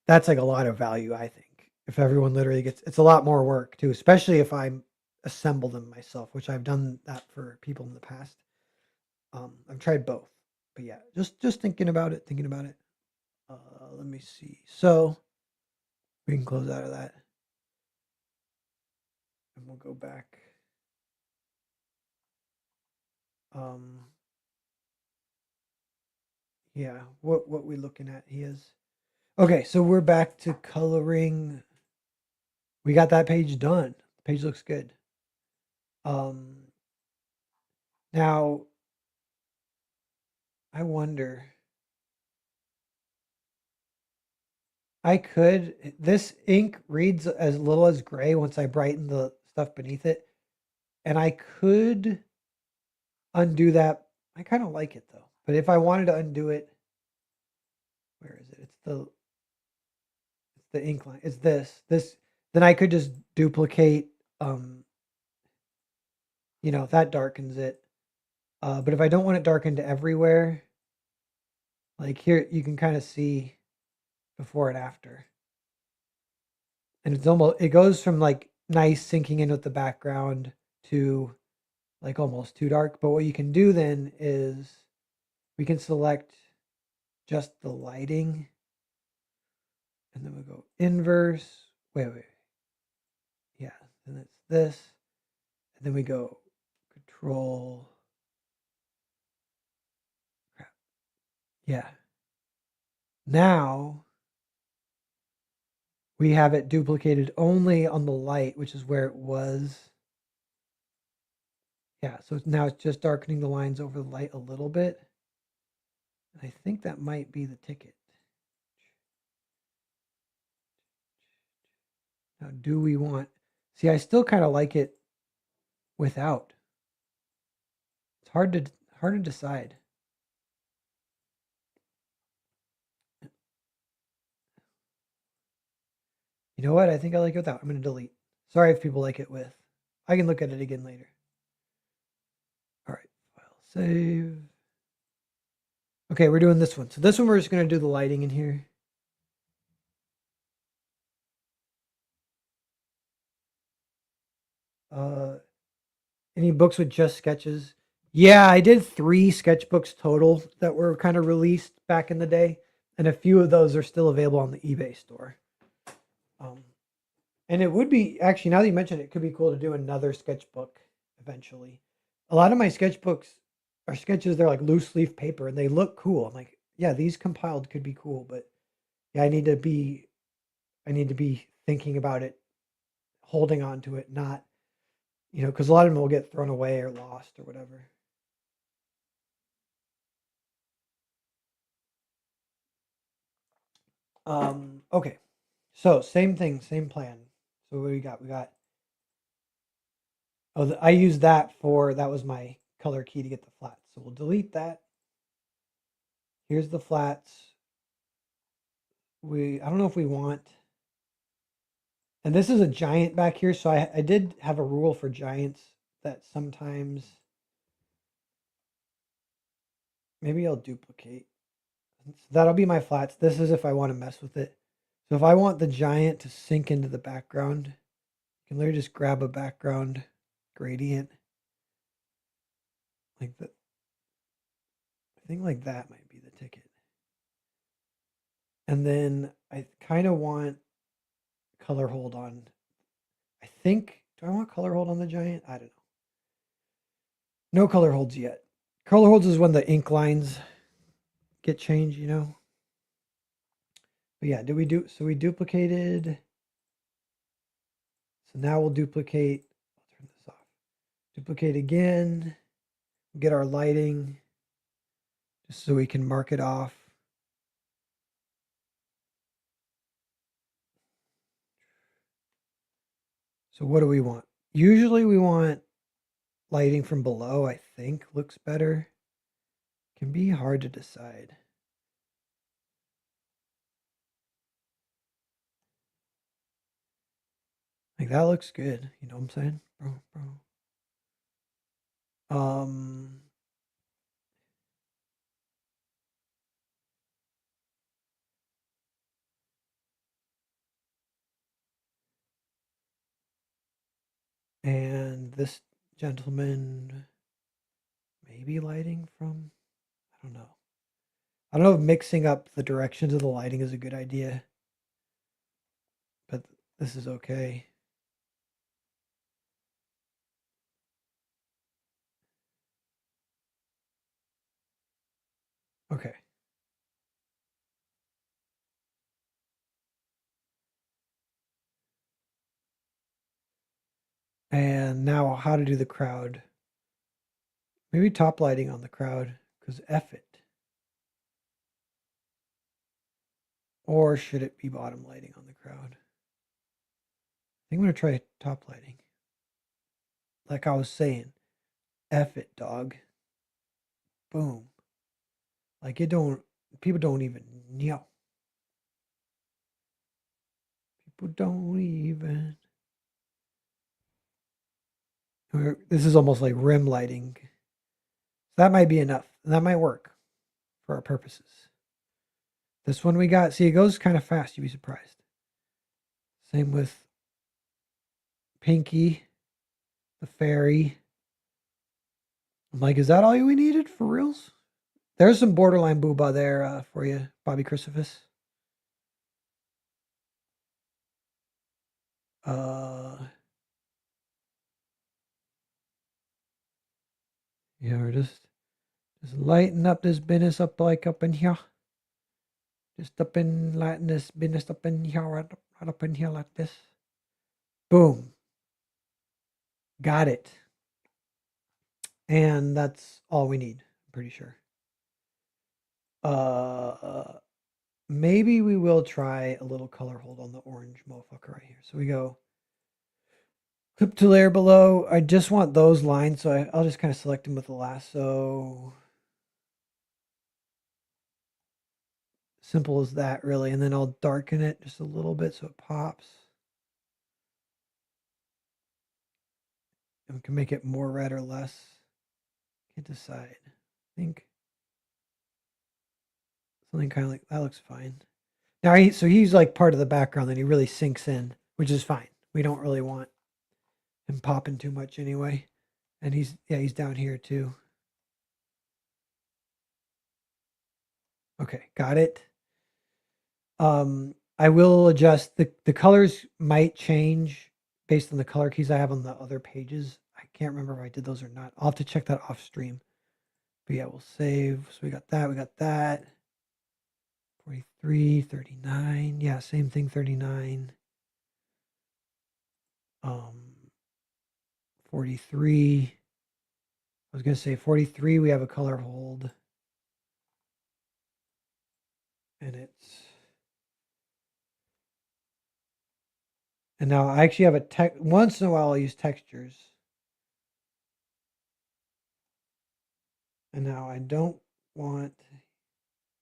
that's like a lot of value, I think. If everyone literally gets, it's a lot more work too, especially if I assemble them myself, which I've done that for people in the past. I've tried both, but yeah, just thinking about it. Let me see. So we can close out of that, and we'll go back. Um, yeah, what we looking at? He is okay. So we're back to coloring. We got that page done. The page looks good. Um, now I wonder. I could. This ink reads as little as gray once I brighten the stuff beneath it, and I could undo that. I kind of like it though. But if I wanted to undo it, where is it? It's the ink line. It's this. Then I could just duplicate. Um, that darkens it. But if I don't want it darkened everywhere, like here, you can kind of see before and after, and it goes from like nice sinking in with the background to like almost too dark. But what you can do then is we can select just the lighting, and then we go inverse. Wait. Yeah, then it's this, and then we go control. Crap. Yeah. Now we have it duplicated only on the light, which is where it was. Yeah, so now it's just darkening the lines over the light a little bit. And I think that might be the ticket. Now, do we want... See, I still kind of like it without. It's hard to decide. You know what? I think I like it without. I'm going to delete. Sorry if people like it with. I can look at it again later. All right, file save. Okay, we're doing this one. So this one, we're just going to do the lighting in here. Any books with just sketches? Yeah, I did 3 sketchbooks total that were kind of released back in the day, and a few of those are still available on the eBay store. Um, and it would be actually, now that you mention it, it could be cool to do another sketchbook eventually. A lot of my sketchbooks are sketches, they're like loose leaf paper and they look cool. I'm like, yeah, these compiled could be cool, but yeah, I need to be thinking about it, holding on to it, not, because a lot of them will get thrown away or lost or whatever. Okay. So same thing, same plan. So what do we got? We got, I used that was my color key to get the flats. So we'll delete that. Here's the flats. I don't know if we want, and this is a giant back here. So I did have a rule for giants that sometimes, maybe I'll duplicate. So that'll be my flats. This is if I want to mess with it. So if I want the giant to sink into the background, you can literally just grab a background gradient like that. I think like that might be the ticket. And then I kind of want color hold on. Do I want color hold on the giant? I don't know. No color holds yet. Color holds is when the ink lines get changed. But yeah, so we duplicated. So now we'll duplicate. I'll turn this off. Duplicate again. Get our lighting just so we can mark it off. So what do we want? Usually we want lighting from below, I think looks better. Can be hard to decide. Like that looks good. You know what I'm saying? Bro. Um, and this gentleman, maybe lighting from, I don't know. I don't know if mixing up the directions of the lighting is a good idea, but this is okay. Okay. And now how to do the crowd. Maybe top lighting on the crowd, because F it. Or should it be bottom lighting on the crowd? I think I'm going to try top lighting. Like I was saying, F it, dog. Boom. Like people don't even know. People don't even. This is almost like rim lighting. That might be enough. That might work for our purposes. This one we got, see, it goes kind of fast. You'd be surprised. Same with Pinky, the fairy. I'm like, is that all we needed for reals? There's some borderline booba there for you, Bobby Crucifix. Uh, yeah, we're just lighten up this business up like up in here. Just up in lighten this business up in here, right up in here like this. Boom. Got it. And that's all we need, I'm pretty sure. Uh, maybe we will try a little color hold on the orange motherfucker right here. So we go clip to layer below. I just want those lines, so I'll just kind of select them with the lasso. Simple as that, really. And then I'll darken it just a little bit so it pops. And we can make it more red or less. Can't decide. I think something kind of like that looks fine. Now, so he's like part of the background, and he really sinks in, which is fine. We don't really want him popping too much anyway. And he's down here too. Okay, got it. I will adjust the colors might change based on the color keys I have on the other pages. I can't remember if I did those or not. I'll have to check that off stream. But yeah, we'll save. So we got that. We got that. 43, 39. Yeah, same thing, 39. 43. I was going to say 43, we have a color hold. And now I actually have once in a while I'll use textures. And now I don't want,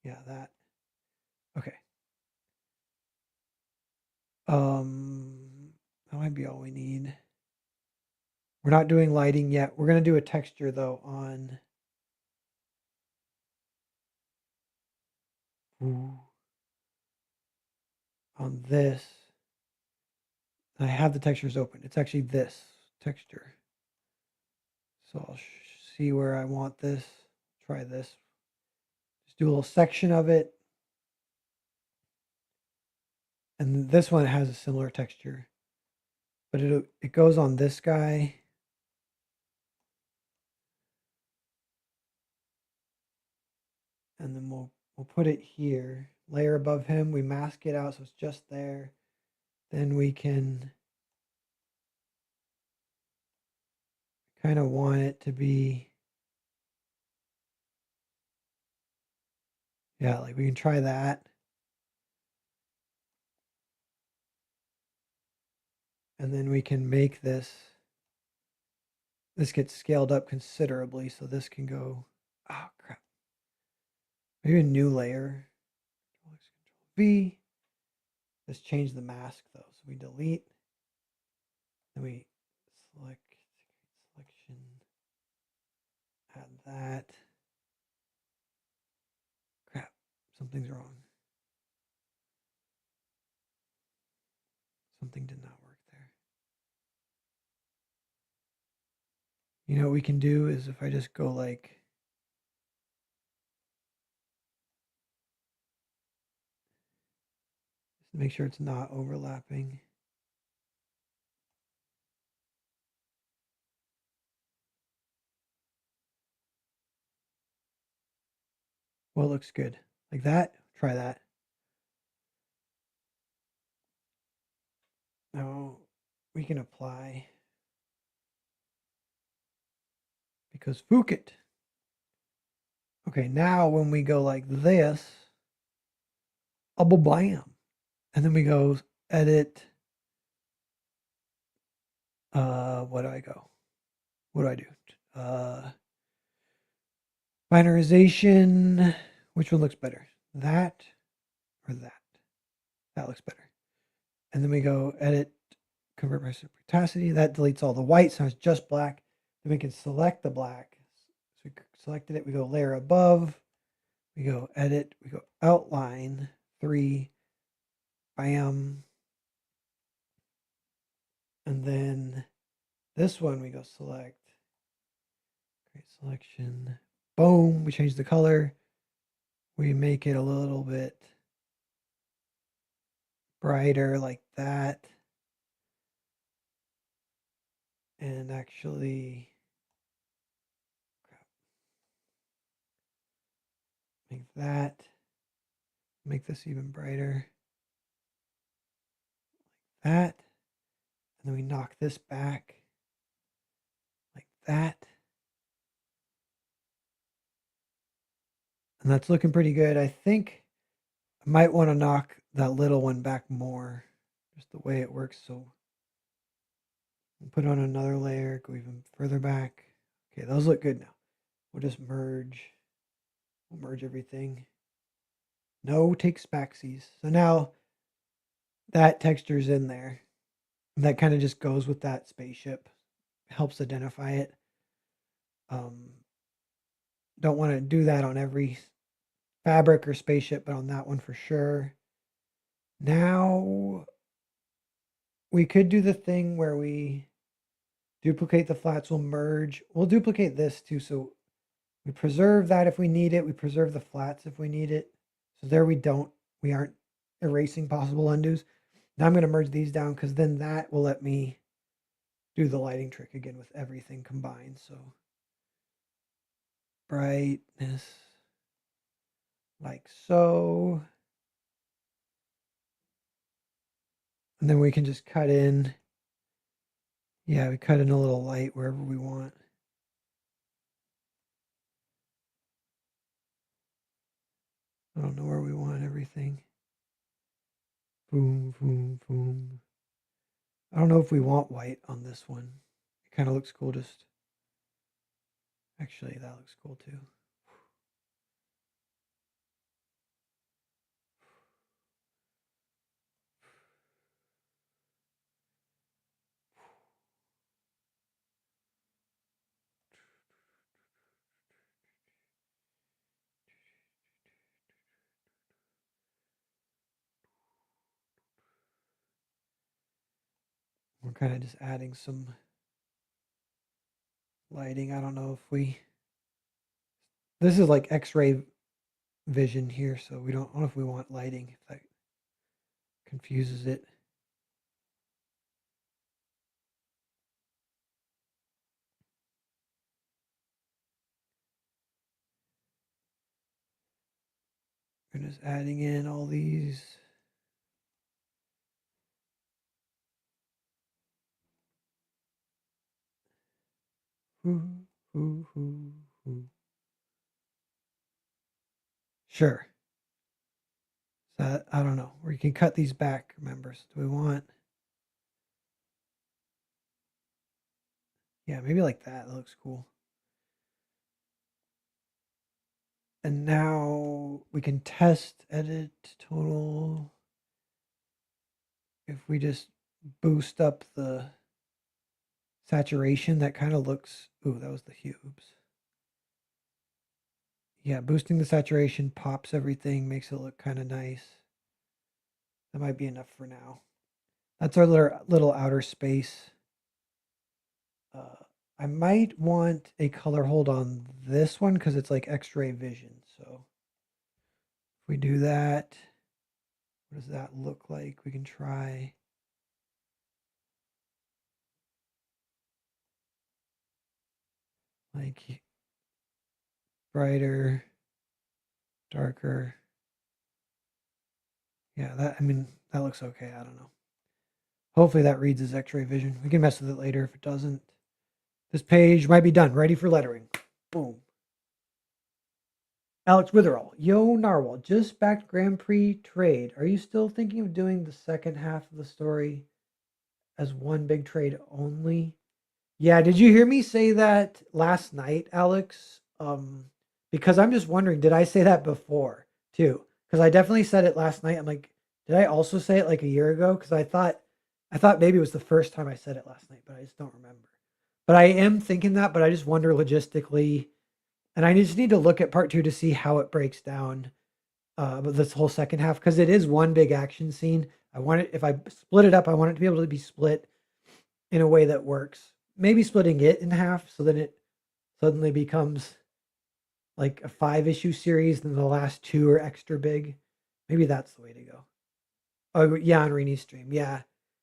yeah, that. Okay. That might be all we need. We're not doing lighting yet. We're going to do a texture though on this. I have the textures open. It's actually this texture. So I'll see where I want this. Try this. Just do a little section of it. And this one has a similar texture. But it goes on this guy. And then we'll put it here. Layer above him. We mask it out so it's just there. Then we can kind of want it to be, yeah, like we can try that. And then we can make this gets scaled up considerably, so this can go, oh crap, maybe a new layer. Control V. Let's change the mask though, so we delete. Then we select selection, add that. Crap, something's wrong. Something did not work there. You know what we can do is if I just go like, just make sure it's not overlapping. Well, it looks good. Like that, try that. Now we can apply because fuck it. Okay, now when we go like this, bam, and then we go edit. What do I go? What do I do? Binarization. Which one looks better? That or that? That looks better. And then we go edit, convert by opacity. That deletes all the white, so it's just black. Then we can select the black. So we selected it. We go layer above. We go edit. We go outline 3. Bam. And then this one we go select. Create selection. Boom. We change the color. We make it a little bit brighter like that. And actually, make that. Make this even brighter. Like that. And then we knock this back. Like that. And that's looking pretty good. I think I might want to knock that little one back more. Just the way it works. So we'll put on another layer, go even further back. Okay, those look good now. We'll just merge. We'll merge everything. No takes backsies. So now that texture's in there. And that kind of just goes with that spaceship. Helps identify it. Don't want to do that on every fabric or spaceship, but on that one for sure. Now we could do the thing where we duplicate the flats, we'll merge. We'll duplicate this too. So we preserve that if we need it. We preserve the flats if we need it. So there we aren't erasing possible undos. Now I'm going to merge these down because then that will let me do the lighting trick again with everything combined. So brightness like so. And then we can just cut in. Yeah, we cut in a little light wherever we want. I don't know where we want everything. Boom, boom, boom. I don't know if we want white on this one. It kind of looks cool just. Actually, that looks cool too. We're kind of just adding some lighting. I don't know if we. This is like X-ray vision here, so I don't know if we want lighting. If that confuses it. We're just adding in all these. Ooh, ooh, ooh, ooh. Sure. So I don't know. Or you can cut these back, remember. So do we want. Yeah, maybe like that. That looks cool. And now we can test edit total. If we just boost up the saturation that kind of looks, ooh, that was the hubes. Yeah, boosting the saturation pops everything, makes it look kind of nice. That might be enough for now. That's our little outer space. I might want a color hold on this one because it's like X-ray vision. So if we do that, what does that look like? We can try. Like brighter, darker. Yeah, that, I mean, that looks okay. I don't know. Hopefully that reads as X-ray vision. We can mess with it later if it doesn't. This page might be done. Ready for lettering. Boom. Alex Witherall. Yo, Narwhal. Just backed Grand Prix trade. Are you still thinking of doing the second half of the story as one big trade only? Yeah, did you hear me say that last night, Alex? Because I'm just wondering, did I say that before too? Because I definitely said it last night. I'm like, did I also say it like a year ago? Because I thought maybe it was the first time I said it last night, but I just don't remember. But I am thinking that, but I just wonder logistically, and I just need to look at part two to see how it breaks down. But this whole second half, because it is one big action scene. I want it, if I split it up, I want it to be able to be split in a way that works. Maybe splitting it in half so that it suddenly becomes like a 5-issue series, and the last two are extra big. Maybe that's the way to go. Oh yeah, on Reni's stream. Yeah.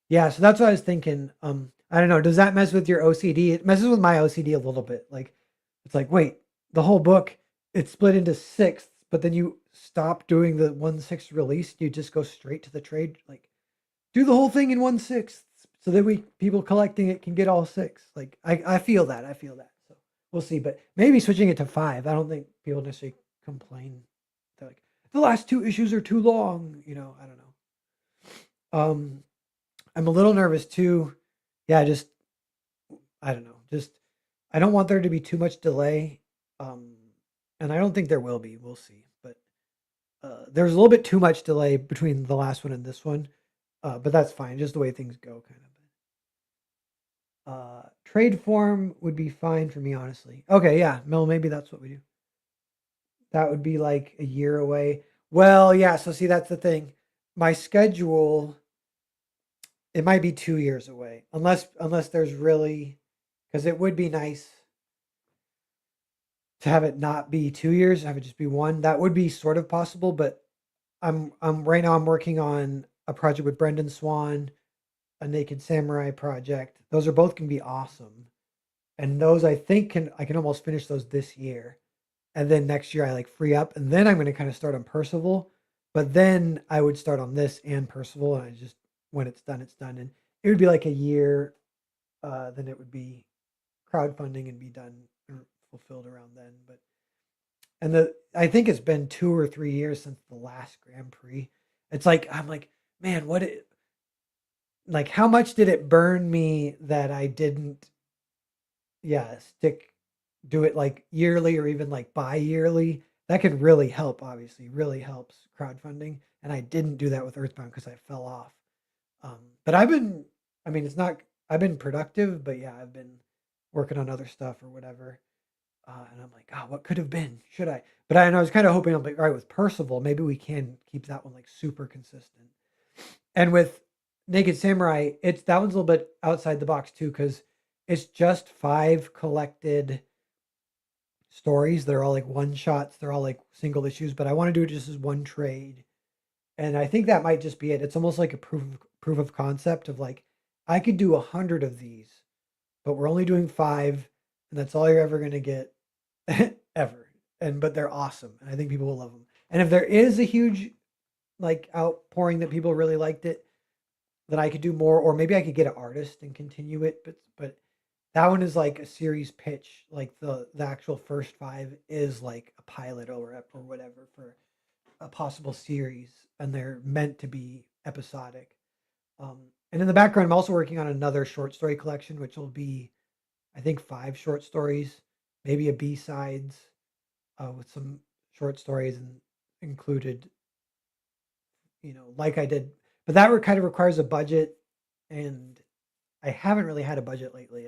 Yeah. So that's what I was thinking. I don't know. Does that mess with your OCD? It messes with my OCD a little bit. Like it's like, wait, the whole book, it's split into sixths, but then you stop doing the 1/6 release. You just go straight to the trade. Like do the whole thing in 1/6 so that we people collecting it can get all six. Like I feel that. I feel that. So we'll see. But maybe switching it to 5. I don't think people necessarily complain. They're like, the last 2 issues are too long. I don't know. Um, I'm a little nervous too. Yeah, just I don't know. Just I don't want there to be too much delay. Um, and I don't think there will be. We'll see. But there's a little bit too much delay between the last one and this one. But that's fine. Just the way things go, kind of. Trade form would be fine for me, honestly. Okay, yeah, Mel, maybe that's what we do. That would be like a year away. Well, yeah. So see, that's the thing. My schedule, it might be 2 years away, unless there's really, because it would be nice to have it not be 2 years, have it just be one. That would be sort of possible, but I'm right now I'm working on a project with Brendan Swan, a Naked Samurai project. Those are both gonna be awesome. And those I can almost finish those this year. And then next year I like free up and then I'm gonna kind of start on Percival. But then I would start on this and Percival and I just when it's done, it's done. And it would be like a year, then it would be crowdfunding and be done or fulfilled around then. But and I think it's been 2 or 3 years since the last Grand Prix. It's like I'm like, man, like how much did it burn me that I didn't, yeah, do it like yearly or even like bi-yearly. That could really help, obviously, really helps crowdfunding. And I didn't do that with Earthbound because I fell off. But I mean, it's not, I've been productive, but yeah, I've been working on other stuff or whatever. And I'm like, oh, what could have been? Should I? But I was kind of hoping, I'm like, all right, with Percival, maybe we can keep that one like super consistent. And with Naked Samurai, it's that one's a little bit outside the box too, because it's just 5 collected stories. They're all like one shots. They're all like single issues, but I want to do it just as one trade. And I think that might just be it. It's almost like a proof of concept of like I could do 100 of these, but we're only doing 5, and that's all you're ever gonna get ever. And but they're awesome, and I think people will love them. And if there is a huge like outpouring that people really liked it, then I could do more, or maybe I could get an artist and continue it. But that one is like a series pitch. Like the actual first 5 is like a pilot or whatever for a possible series, and they're meant to be episodic. And in the background, I'm also working on another short story collection, which will be, I think, 5 short stories, maybe a B sides with some short stories and included, like I did. But that kind of requires a budget, and I haven't really had a budget lately.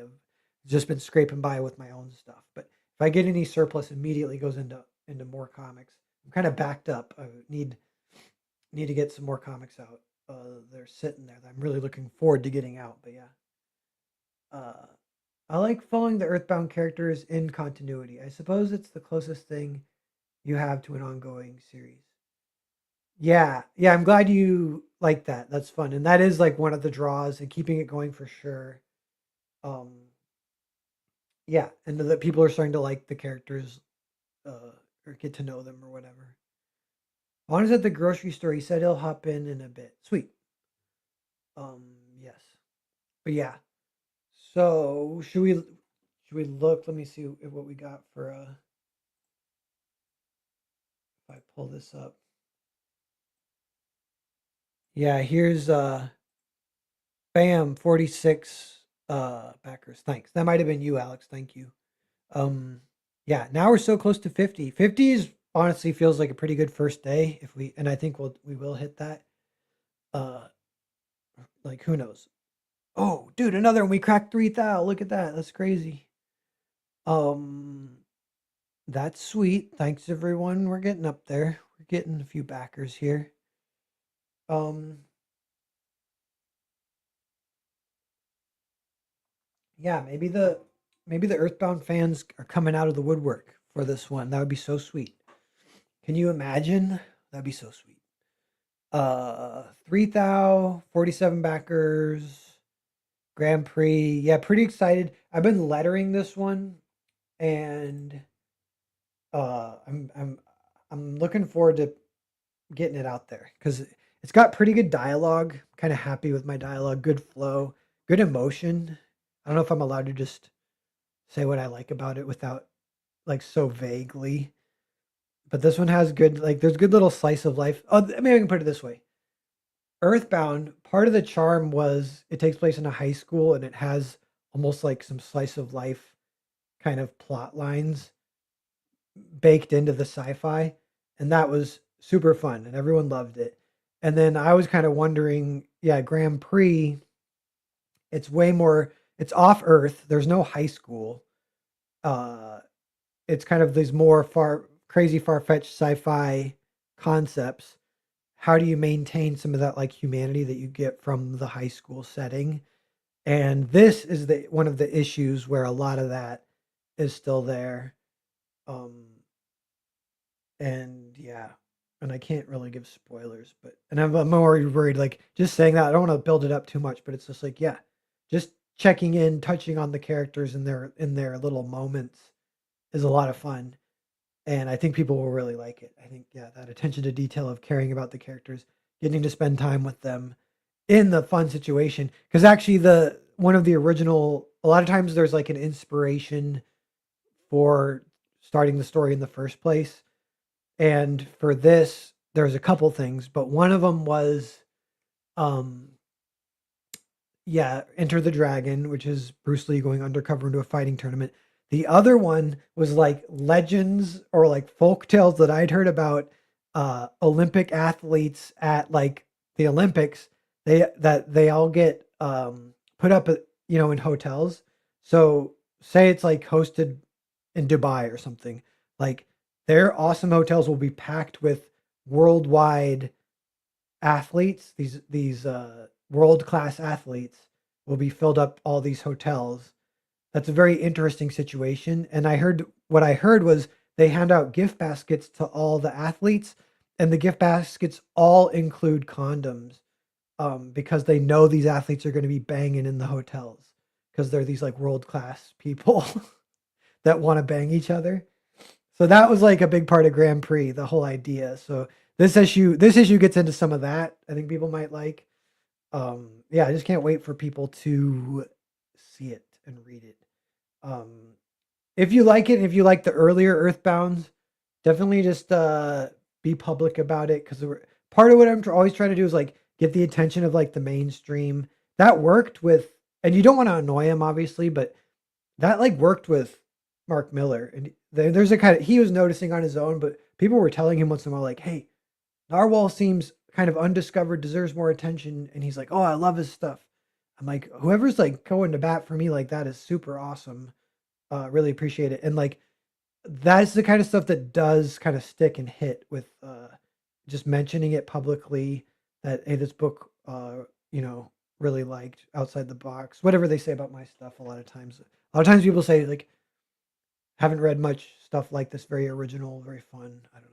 Just been scraping by with my own stuff. But if I get any surplus, immediately goes into more comics. I'm kind of backed up. I need to get some more comics out. They're sitting there that I'm really looking forward to getting out. But yeah, uh, I like following the Earthbound characters in continuity. I suppose it's the closest thing you have to an ongoing series. Yeah, yeah, I'm glad you like that. That's fun, and that is like one of the draws and keeping it going for sure. Um, yeah, and that people are starting to like the characters, or get to know them or whatever. Juan is at the grocery store. He said he'll hop in a bit. Sweet. Yes, but yeah. So should we look? Let me see what we got for if I pull this up. Yeah, here's bam 46 backers. Thanks. That might have been you, Alex. Thank you. Um yeah, now we're so close to 50. 50 is honestly feels like a pretty good first day if we and I think we will hit that. Uh like who knows. Oh, dude, another one. We cracked 3,000. Look at that. That's crazy. Um that's sweet. Thanks everyone. We're getting up there. We're getting a few backers here. Um yeah, maybe the Earthbound fans are coming out of the woodwork for this one. That would be so sweet. Can you imagine? That'd be so sweet. 3,000, 47 backers, Grand Prix. Yeah, pretty excited. I've been lettering this one and uh I'm I'm I'm looking forward to getting it out there because it's got pretty good dialogue. Kind of happy with my dialogue, good flow, good emotion. I don't know if I'm allowed to just say what I like about it without like so vaguely. But this one has good like there's good little slice of life. Oh, maybe I can put it this way. Earthbound, part of the charm was it takes place in a high school and it has almost like some slice of life kind of plot lines baked into the sci-fi, and that was super fun and everyone loved it. And then I was kind of wondering, yeah, Grand Prix, it's way more it's off Earth. There's no high school. Uh it's kind of these more crazy far-fetched sci-fi concepts. How do you maintain some of that like humanity that you get from the high school setting? And this is the one of the issues where a lot of that is still there. Um and yeah, and I can't really give spoilers, but and I'm more worried like just saying that I don't want to build it up too much, but it's just like yeah, just checking in, touching on the characters in their little moments is a lot of fun. And I think people will really like it. I think, yeah, that attention to detail of caring about the characters, getting to spend time with them in the fun situation. Because actually, the one of the original, a lot of times there's like an inspiration for starting the story in the first place. And for this, there's a couple things, but one of them was, um, yeah, Enter the Dragon, which is Bruce Lee going undercover into a fighting tournament. The other one was like legends or like folk tales that I'd heard about Olympic athletes at like the Olympics. They all get put up at, in hotels. So say it's like hosted in Dubai or something. Like their awesome hotels will be packed with worldwide athletes, these world class athletes will be filled up all these hotels. That's a very interesting situation. And what I heard was they hand out gift baskets to all the athletes, and the gift baskets all include condoms, because they know these athletes are going to be banging in the hotels because they're these like world class people that want to bang each other. So that was like a big part of Grand Prix, the whole idea. So this issue gets into some of that. I think people might like. Yeah, I just can't wait for people to see it and read it. Um, if you like it, if you like the earlier Earthbound, definitely just be public about it because part of what I'm always trying to do is like get the attention of like the mainstream. That worked with, and you don't want to annoy him obviously, but that like worked with Mark Miller, and there's a kind of he was noticing on his own, but people were telling him once in a while like, "Hey, Narwhal seems kind of undiscovered, deserves more attention," and he's like, "Oh, I love his stuff." I'm like, whoever's like going to bat for me like that is super awesome. Really appreciate it. And like that's the kind of stuff that does kind of stick and hit with just mentioning it publicly that hey, this book you know, really liked outside the box. Whatever they say about my stuff a lot of times. A lot of times people say like haven't read much stuff like this, very original, very fun. I don't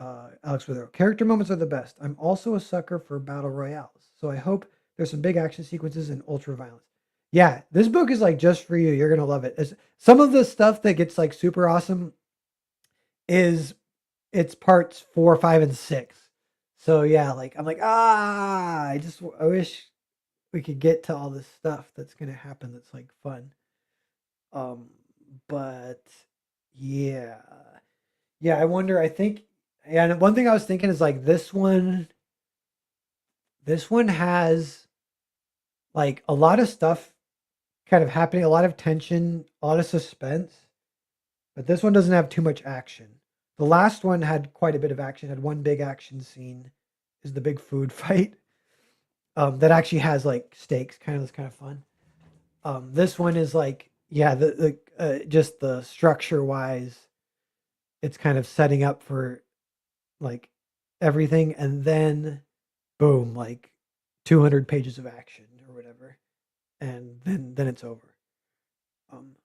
know. Alex Withrow. Character moments are the best. I'm also a sucker for battle royales, so I hope there's some big action sequences and ultra violence. Yeah, this book is like just for you. You're gonna love it. Some of the stuff that gets like super awesome is it's parts 4, 5, and 6. So yeah, like I'm like I wish we could get to all this stuff that's gonna happen. That's like fun. Um, but yeah, yeah. I wonder. I think, and one thing I was thinking is like this one. This one has like a lot of stuff kind of happening, a lot of tension, a lot of suspense, but this one doesn't have too much action. The last one had quite a bit of action, had one big action scene, is the big food fight. That actually has like stakes, kind of fun. This one is like, yeah, the just the structure wise, it's kind of setting up for like everything, and then boom, like 200 pages of action or whatever, and then it's over. Um,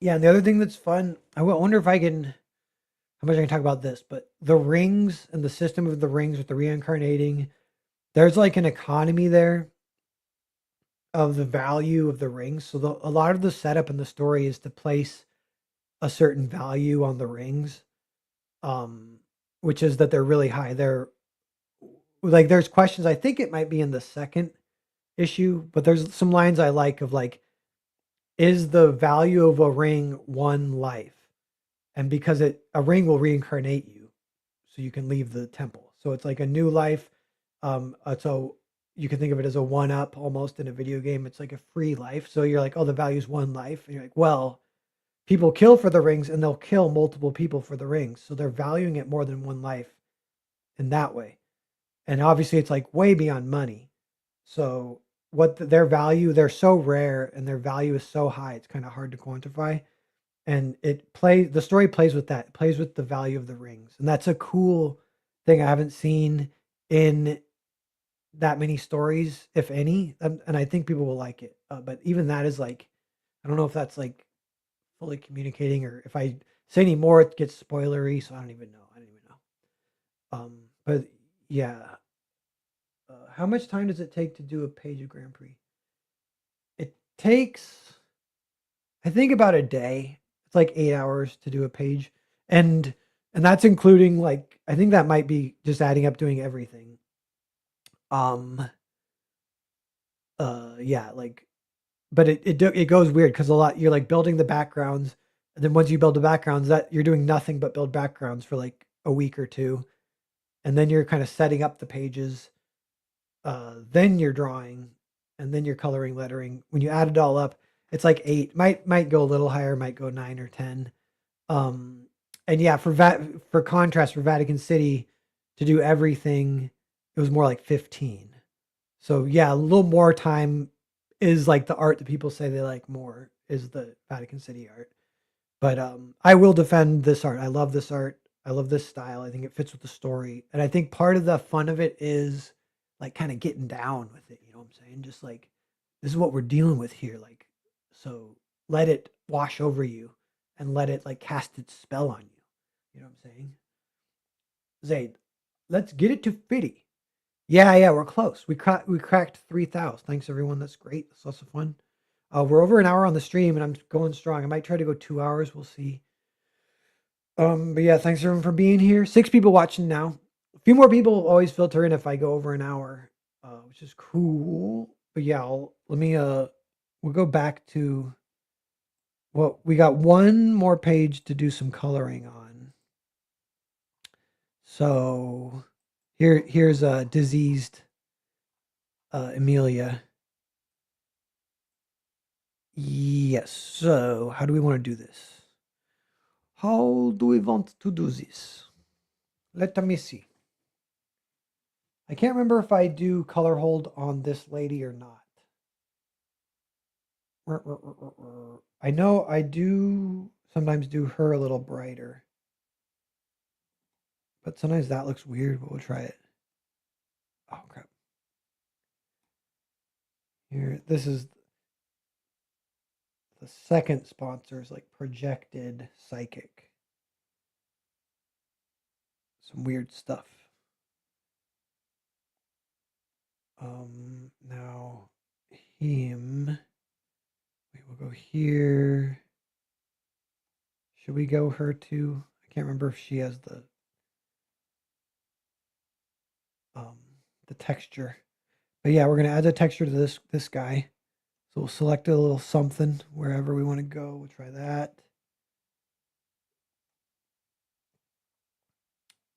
yeah, and the other thing that's fun, wonder if I can, how much I can talk about this, but the rings and the system of the rings with the reincarnating, there's like an economy there of the value of the rings. So a lot of the setup in the story is to place a certain value on the rings, um, which is that they're really high. They're like there's questions. I think it might be in the second issue, but there's some lines I like of like, is the value of a ring one life? And because a ring will reincarnate you, so you can leave the temple. So it's like a new life. So you can think of it as a one up almost in a video game. It's like a free life. So you're like, oh, the value's one life. And you're like, well, people kill for the rings and they'll kill multiple people for the rings. So they're valuing it more than one life in that way. And obviously it's like way beyond money. So their value, they're so rare and their value is so high, it's kind of hard to quantify. And the story plays with that, it plays with the value of the rings. And that's a cool thing I haven't seen in that many stories, if any. And I think people will like it. But even that is like, I don't know if that's like fully communicating or if I say any more, it gets spoilery. So I don't even know. I don't even know. But yeah. How much time does it take to do a page of Grand Prix? It takes, I think, about a day. It's like 8 hours to do a page, and that's including like I think that might be just adding up doing everything. Um. Yeah. Like, but it goes weird because a lot you're like building the backgrounds, and then once you build the backgrounds, that you're doing nothing but build backgrounds for like a week or two, and then you're kind of setting up the pages. Then you're drawing, and then you're coloring, lettering. When you add it all up, it's like 8. Might go a little higher, might go 9 or 10. Um, and yeah, for contrast, for Vatican City to do everything, it was more like 15. So yeah, a little more time is like the art that people say they like more is the Vatican City art. But I will defend this art. I love this art. I love this style. I think it fits with the story. And I think part of the fun of it is like kind of getting down with it. You know what I'm saying? Just like this is what we're dealing with here. Like, so let it wash over you and let it like cast its spell on you. You know what I'm saying? Zaid, let's get it to 50. Yeah, yeah, we're close. We cracked 3,000. Thanks everyone. That's great. That's lots of fun. We're over an hour on the stream and I'm going strong. I might try to go 2 hours. We'll see. But yeah, thanks everyone for being here. 6 people watching now. A few more people always filter in if I go over an hour, which is cool. But yeah, we'll go back to well, we got one more page to do some coloring on. So here's a diseased Amelia. Yes. So how do we want to do this? How do we want to do this? Let me see. I can't remember if I do color hold on this lady or not. I know I do sometimes do her a little brighter, but sometimes that looks weird, but we'll try it. Oh crap. Here, this is the second sponsor is like projected psychic. Some weird stuff. Now him. We will go here. Should we go her too? I can't remember if she has um the texture. But yeah, we're gonna add the texture to this guy. So we'll select a little something wherever we want to go. We'll try that.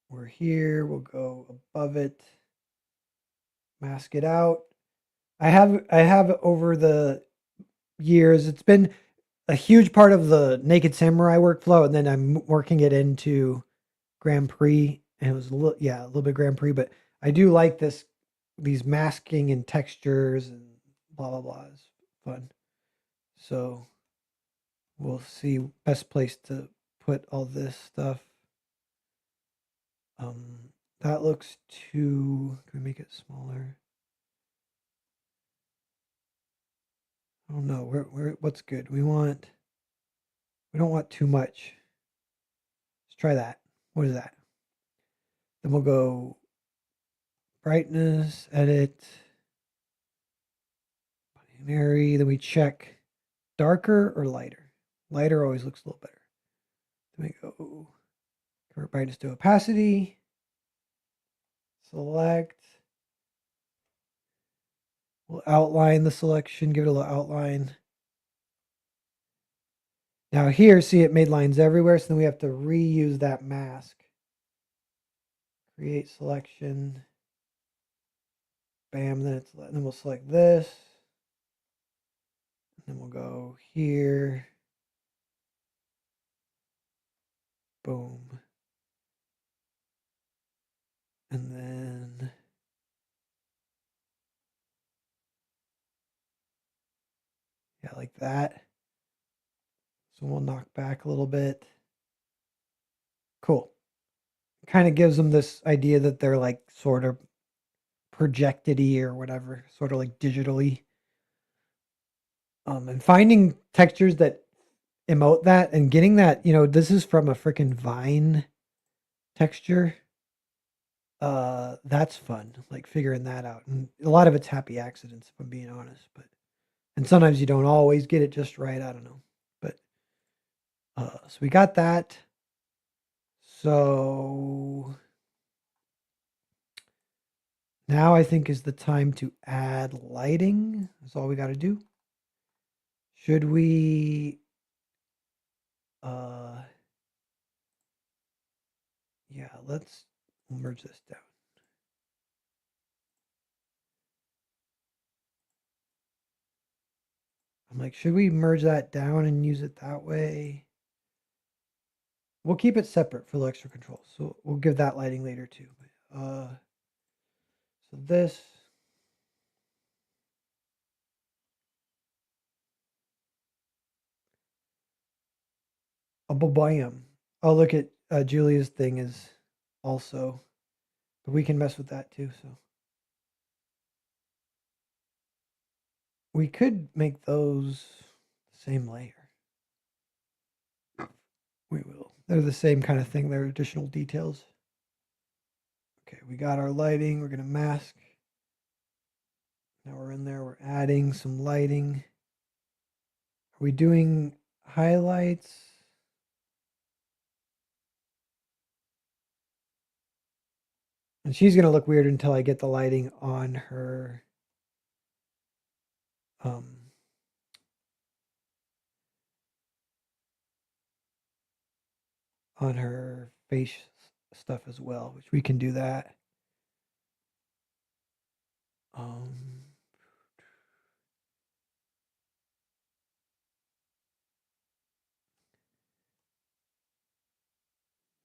We're here. We'll go above it. Mask it out. I have over the years, it's been a huge part of the Naked Samurai workflow, and then I'm working it into Grand Prix, and it was a little bit Grand Prix, but I do like these masking and textures and blah blah blah is fun. So we'll see best place to put all this stuff. That looks too. Can we make it smaller? I don't know. What's good? We don't want too much. Let's try that. What is that? Then we'll go brightness, edit, binary. Then we check darker or lighter. Lighter always looks a little better. Then we go convert brightness to opacity. Select. We'll outline the selection, give it a little outline. Now here, see it made lines everywhere, so then we have to reuse that mask. Create selection. Bam, then we'll select this. And then we'll go here. Boom. And then yeah, like that. So we'll knock back a little bit. Cool. Kind of gives them this idea that they're like sort of projected-y or whatever, sort of like digitally. And finding textures that emote that and getting that, this is from a freaking Vine texture. That's fun, like figuring that out. And a lot of it's happy accidents, if I'm being honest, and sometimes you don't always get it just right. I don't know. But so we got that. So now I think is the time to add lighting. That's all we got to do. Should we yeah, let's merge this down. I'm like, should we merge that down and use it that way? We'll keep it separate for the extra control. So we'll give that lighting later too. So this. A bam. Oh, look at Julia's thing is also, but we can mess with that too. So we could make those the same layer. We will. They're the same kind of thing. They're additional details. Okay, we got our lighting. We're going to mask. Now we're in there. We're adding some lighting. Are we doing highlights? And she's going to look weird until I get the lighting on her. On her face stuff as well, which we can do that.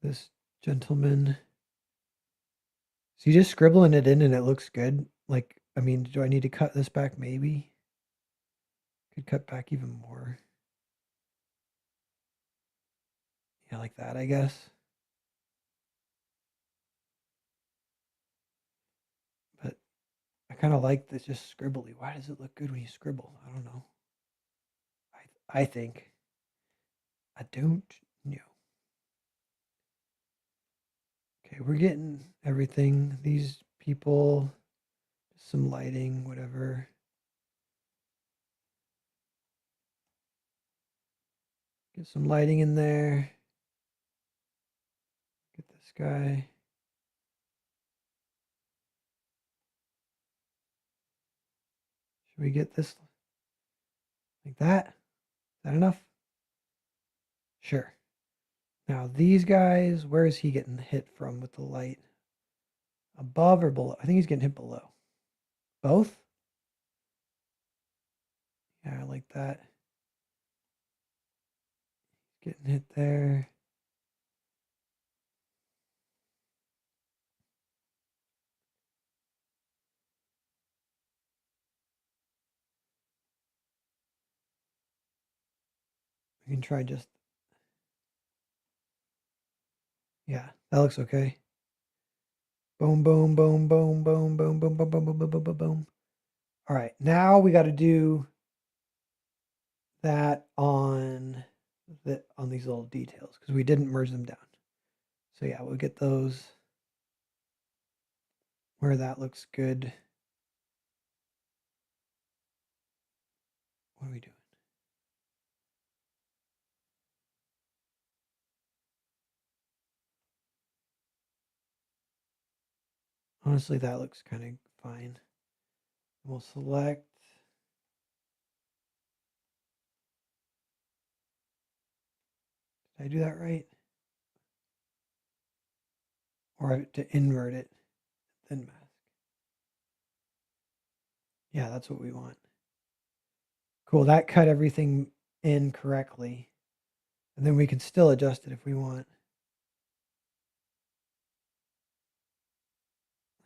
This gentleman. So you just scribbling it in and it looks good. Like, I mean, do I need to cut this back? Maybe. Could cut back even more. Yeah, like that, I guess. But I kind of like this just scribbly. Why does it look good when you scribble? I don't know. I think. I don't know. Okay, we're getting everything. These people, some lighting, whatever. Get some lighting in there. Get this guy. Should we get this like that? Is that enough? Sure. Now these guys, where is he getting hit from with the light? Above or below? I think he's getting hit below. Both? Yeah, I like that. Getting hit there. We can try just, yeah, that looks okay. Boom, boom, boom, boom, boom, boom, boom, boom, boom, boom, boom, boom, boom, boom. All right, now we got to do that on these little details because we didn't merge them down. So yeah, we'll get those where that looks good. What are we doing? Honestly, that looks kind of fine. We'll select. Did I do that right? Or to invert it, then mask. Yeah, that's what we want. Cool, that cut everything in correctly. And then we can still adjust it if we want.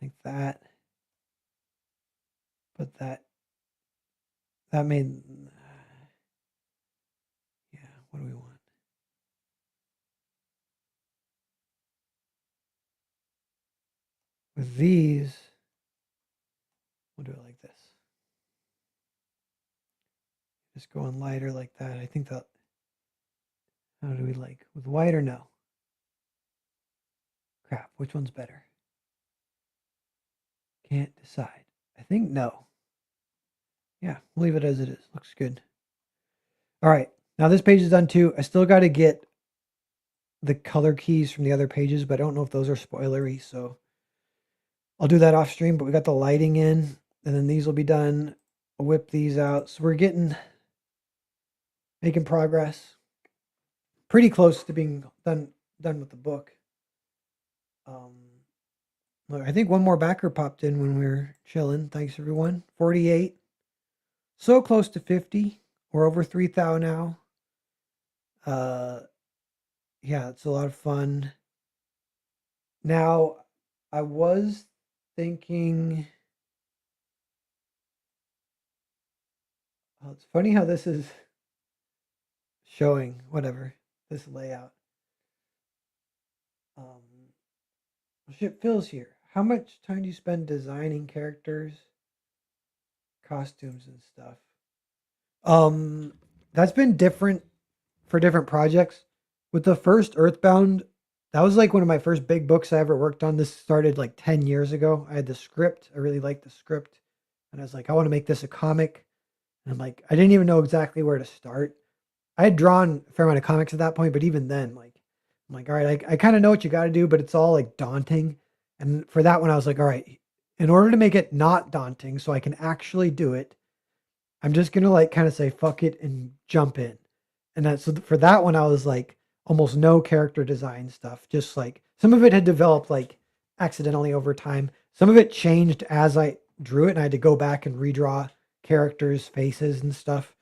Like that. But that made, yeah, what do we want? With these, we'll do it like this. Just going lighter like that. I think that, how do we like? With white or no? Crap, which one's better? Can't decide. I think no. Yeah, we'll leave it as it is. Looks good. All right, now this page is done too. I still got to get the color keys from the other pages, but I don't know if those are spoilery, so I'll do that off stream. But we got the lighting in, and then these will be done. I'll whip these out. So we're making progress. Pretty close to being done with the book. Look, I think one more backer popped in when we were chilling. Thanks everyone. 48. So close to 50. We're over 3,000 now. Yeah, it's a lot of fun. Now, I was thinking, oh, it's funny how this is showing whatever this layout. Shit feels here. How much time do you spend designing characters, costumes, and stuff? That's been different for different projects. With the first Earthbound, that was like one of my first big books I ever worked on. This started like 10 years ago. I had the script. I really liked the script. And I was like, I want to make this a comic. And I'm like, I didn't even know exactly where to start. I had drawn a fair amount of comics at that point, but even then, like, I'm like, all right, I kind of know what you got to do, but it's all like daunting. And for that one, I was like, all right, in order to make it not daunting so I can actually do it, I'm just gonna like kind of say fuck it and jump in. And that so for that one, I was like almost no character design stuff. Just like some of it had developed like accidentally over time. Some of it changed as I drew it, and I had to go back and redraw characters' faces and stuff.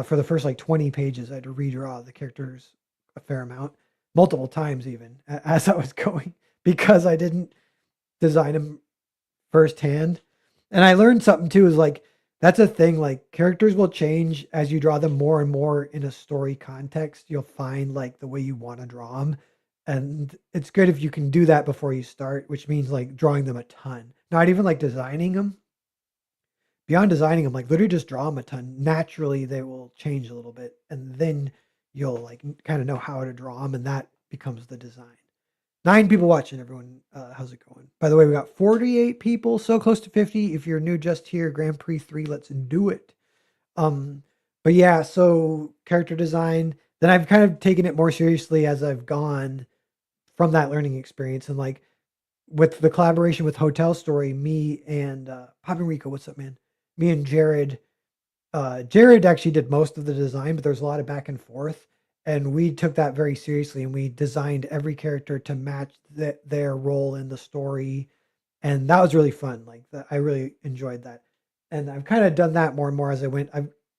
For the first like 20 pages, I had to redraw the characters a fair amount, multiple times even as I was going because I didn't design them firsthand. And I learned something too is like that's a thing, like characters will change as you draw them more and more in a story context. You'll find like the way you want to draw them. And it's good if you can do that before you start, which means like drawing them a ton. Not even like designing them. Beyond designing them, like literally just draw them a ton. Naturally, they will change a little bit, and then you'll like kind of know how to draw them, and that becomes the design. 9 people watching, everyone. How's it going? By the way, we got 48 people, so close to 50. If you're new just here, Grand Prix 3, let's do it. Um, but yeah, so character design. Then I've kind of taken it more seriously as I've gone from that learning experience. And like with the collaboration with Hotel Story, me and Pop and Rico, what's up, man? Me and Jared. Jared actually did most of the design, but there's a lot of back and forth. And we took that very seriously and we designed every character to match their role in the story. And that was really fun. Like I really enjoyed that. And I've kind of done that more and more as I went.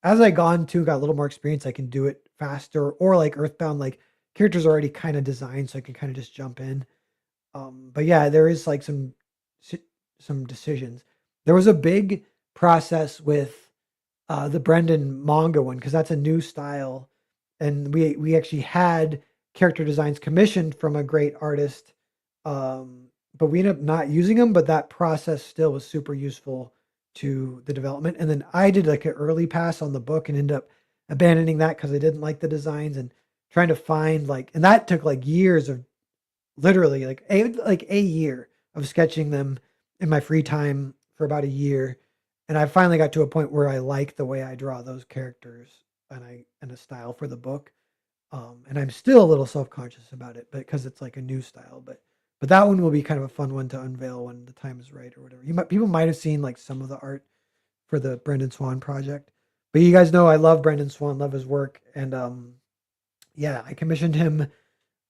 As I gone to got a little more experience, I can do it faster. Or like Earthbound, like characters already kind of designed, so I can kind of just jump in. But yeah, there is like some decisions. There was a big process with the Brendan manga one because that's a new style, and we actually had character designs commissioned from a great artist, but we ended up not using them. But that process still was super useful to the development. And then I did like an early pass on the book and ended up abandoning that because I didn't like the designs and trying to find like, and that took like years of literally like a year of sketching them in my free time for about a year, and I finally got to a point where I like the way I draw those characters and a style for the book. And I'm still a little self-conscious about it, but because it's like a new style, but that one will be kind of a fun one to unveil when the time is right or whatever. People might have seen like some of the art for the Brendan Swan project, but you guys know I love Brendan Swan, love his work, and yeah, I commissioned him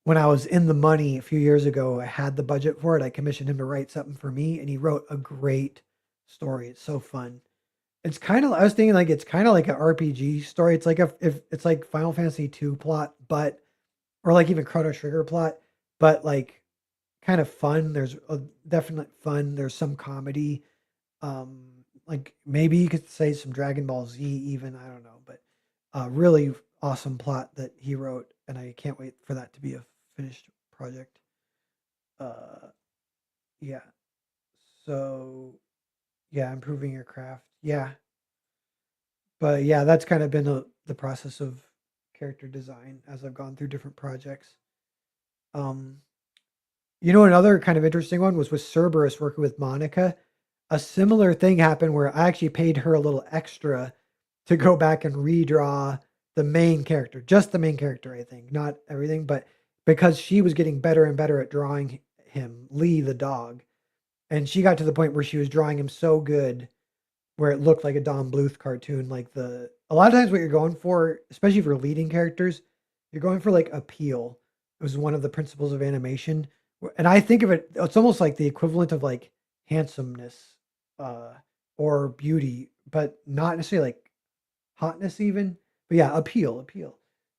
when I was in the money a few years ago. I had the budget for it. I commissioned him to write something for me, and he wrote a great story. It's so fun. It's kind of I was thinking like it's kind of like an RPG story. It's like if it's like Final Fantasy 2 plot, but or like even Chrono Trigger plot, but like kind of fun. There's a definite fun. There's some comedy. Um, like maybe you could say some Dragon Ball Z even. I don't know, but really awesome plot that he wrote, and I can't wait for that to be a finished project. Uh, yeah. So yeah, improving your craft. Yeah, but yeah, that's kind of been the process of character design as I've gone through different projects. Um, another kind of interesting one was with Cerberus working with Monica. A similar thing happened where I actually paid her a little extra to go back and redraw the main character, just the main character, I think, not everything, but because she was getting better and better at drawing him, Lee the dog, and she got to the point where she was drawing him so good where it looked like a Don Bluth cartoon. Like a lot of times what you're going for, especially for leading characters, you're going for like appeal. It was one of the principles of animation, and I think of it. It's almost like the equivalent of like handsomeness, uh, or beauty, but not necessarily like hotness even. But yeah, appeal,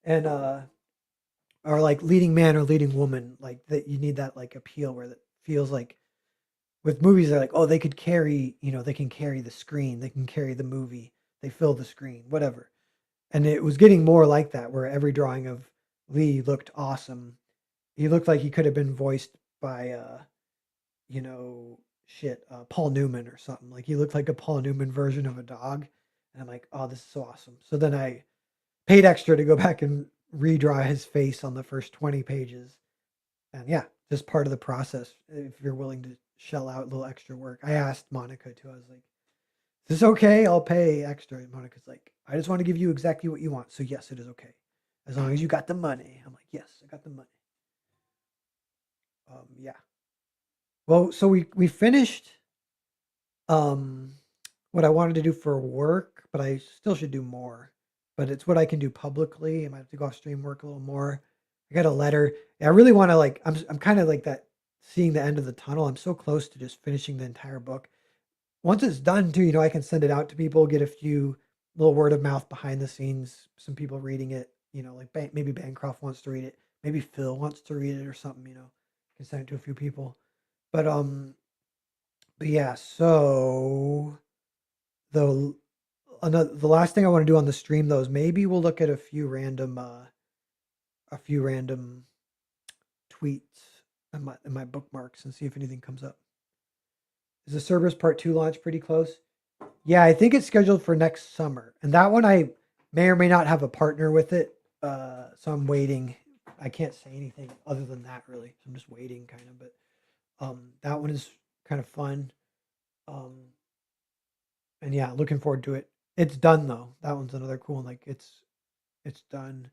and or like leading man or leading woman, like that. You need that like appeal where that feels like with movies, they're like, oh, they could carry, they can carry the screen, they can carry the movie, they fill the screen, whatever. And it was getting more like that, where every drawing of Lee looked awesome. He looked like he could have been voiced by, you know, Paul Newman or something. Like he looked like a Paul Newman version of a dog. And I'm like, oh, this is so awesome. So then I paid extra to go back and redraw his face on the first 20 pages. And yeah, just part of the process if you're willing to shell out a little extra work. I asked Monica too. I was like, "Is this okay? I'll pay extra." And Monica's like, "I just want to give you exactly what you want. So yes, it is okay. As long as you got the money." I'm like, "Yes, I got the money." Yeah. Well, so we finished um what I wanted to do for work, but I still should do more. But it's what I can do publicly. I might have to go off stream work a little more. I got a letter. I really want to like I'm kind of like that seeing the end of the tunnel. I'm so close to just finishing the entire book. Once it's done too, I can send it out to people, get a few little word of mouth behind the scenes, some people reading it, like maybe Bancroft wants to read it, maybe Phil wants to read it or something, can send it to a few people. But But yeah, so the the last thing I want to do on the stream though is maybe we'll look at a few random tweets in my bookmarks and see if anything comes up. Is the Cerberus Part 2 launch pretty close? Yeah, I think it's scheduled for next summer. And that one I may or may not have a partner with it. So I'm waiting. I can't say anything other than that really. So I'm just waiting kind of, but that one is kind of fun. Um and yeah, looking forward to it. It's done though. That one's another cool one. Like it's done.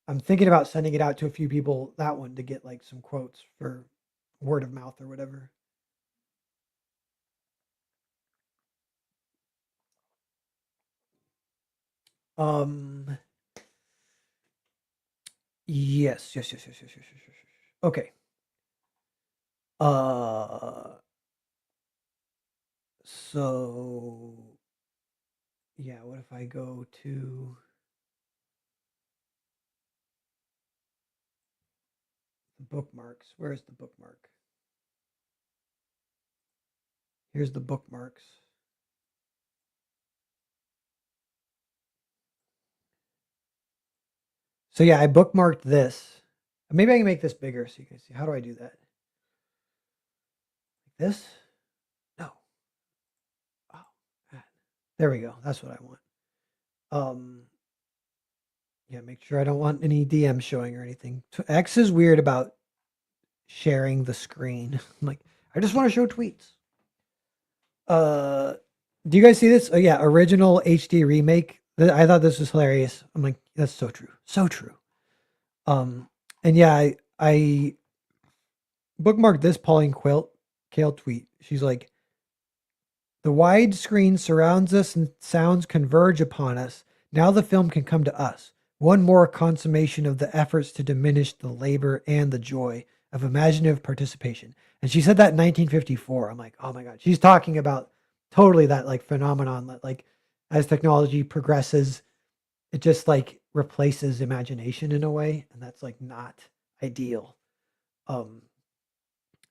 I'm thinking about sending it out to a few people that one to get like some quotes for word of mouth or whatever. Um yes. Okay. Uh so yeah, what if I go to the bookmarks? Where's the bookmark? Here's the bookmarks. So yeah, I bookmarked this. Maybe I can make this bigger so you can see. How do I do that? Like this? No. Oh, ah, there we go. That's what I want. Um, yeah, make sure I don't want any DMs showing or anything. X is weird about sharing the screen. I'm like, I just want to show tweets. Uh, do you guys see this? Oh yeah, original HD remake. I thought this was hilarious. I'm like, that's so true, so true. Um, and yeah, I bookmarked this Pauline Quilt Kale tweet. She's like, the wide screen surrounds us and sounds converge upon us. Now the film can come to us. One more consummation of the efforts to diminish the labor and the joy of imaginative participation. And she said that in 1954. I'm like, oh my God. She's talking about totally that like phenomenon that like as technology progresses, it just like replaces imagination in a way. And that's like not ideal. Um,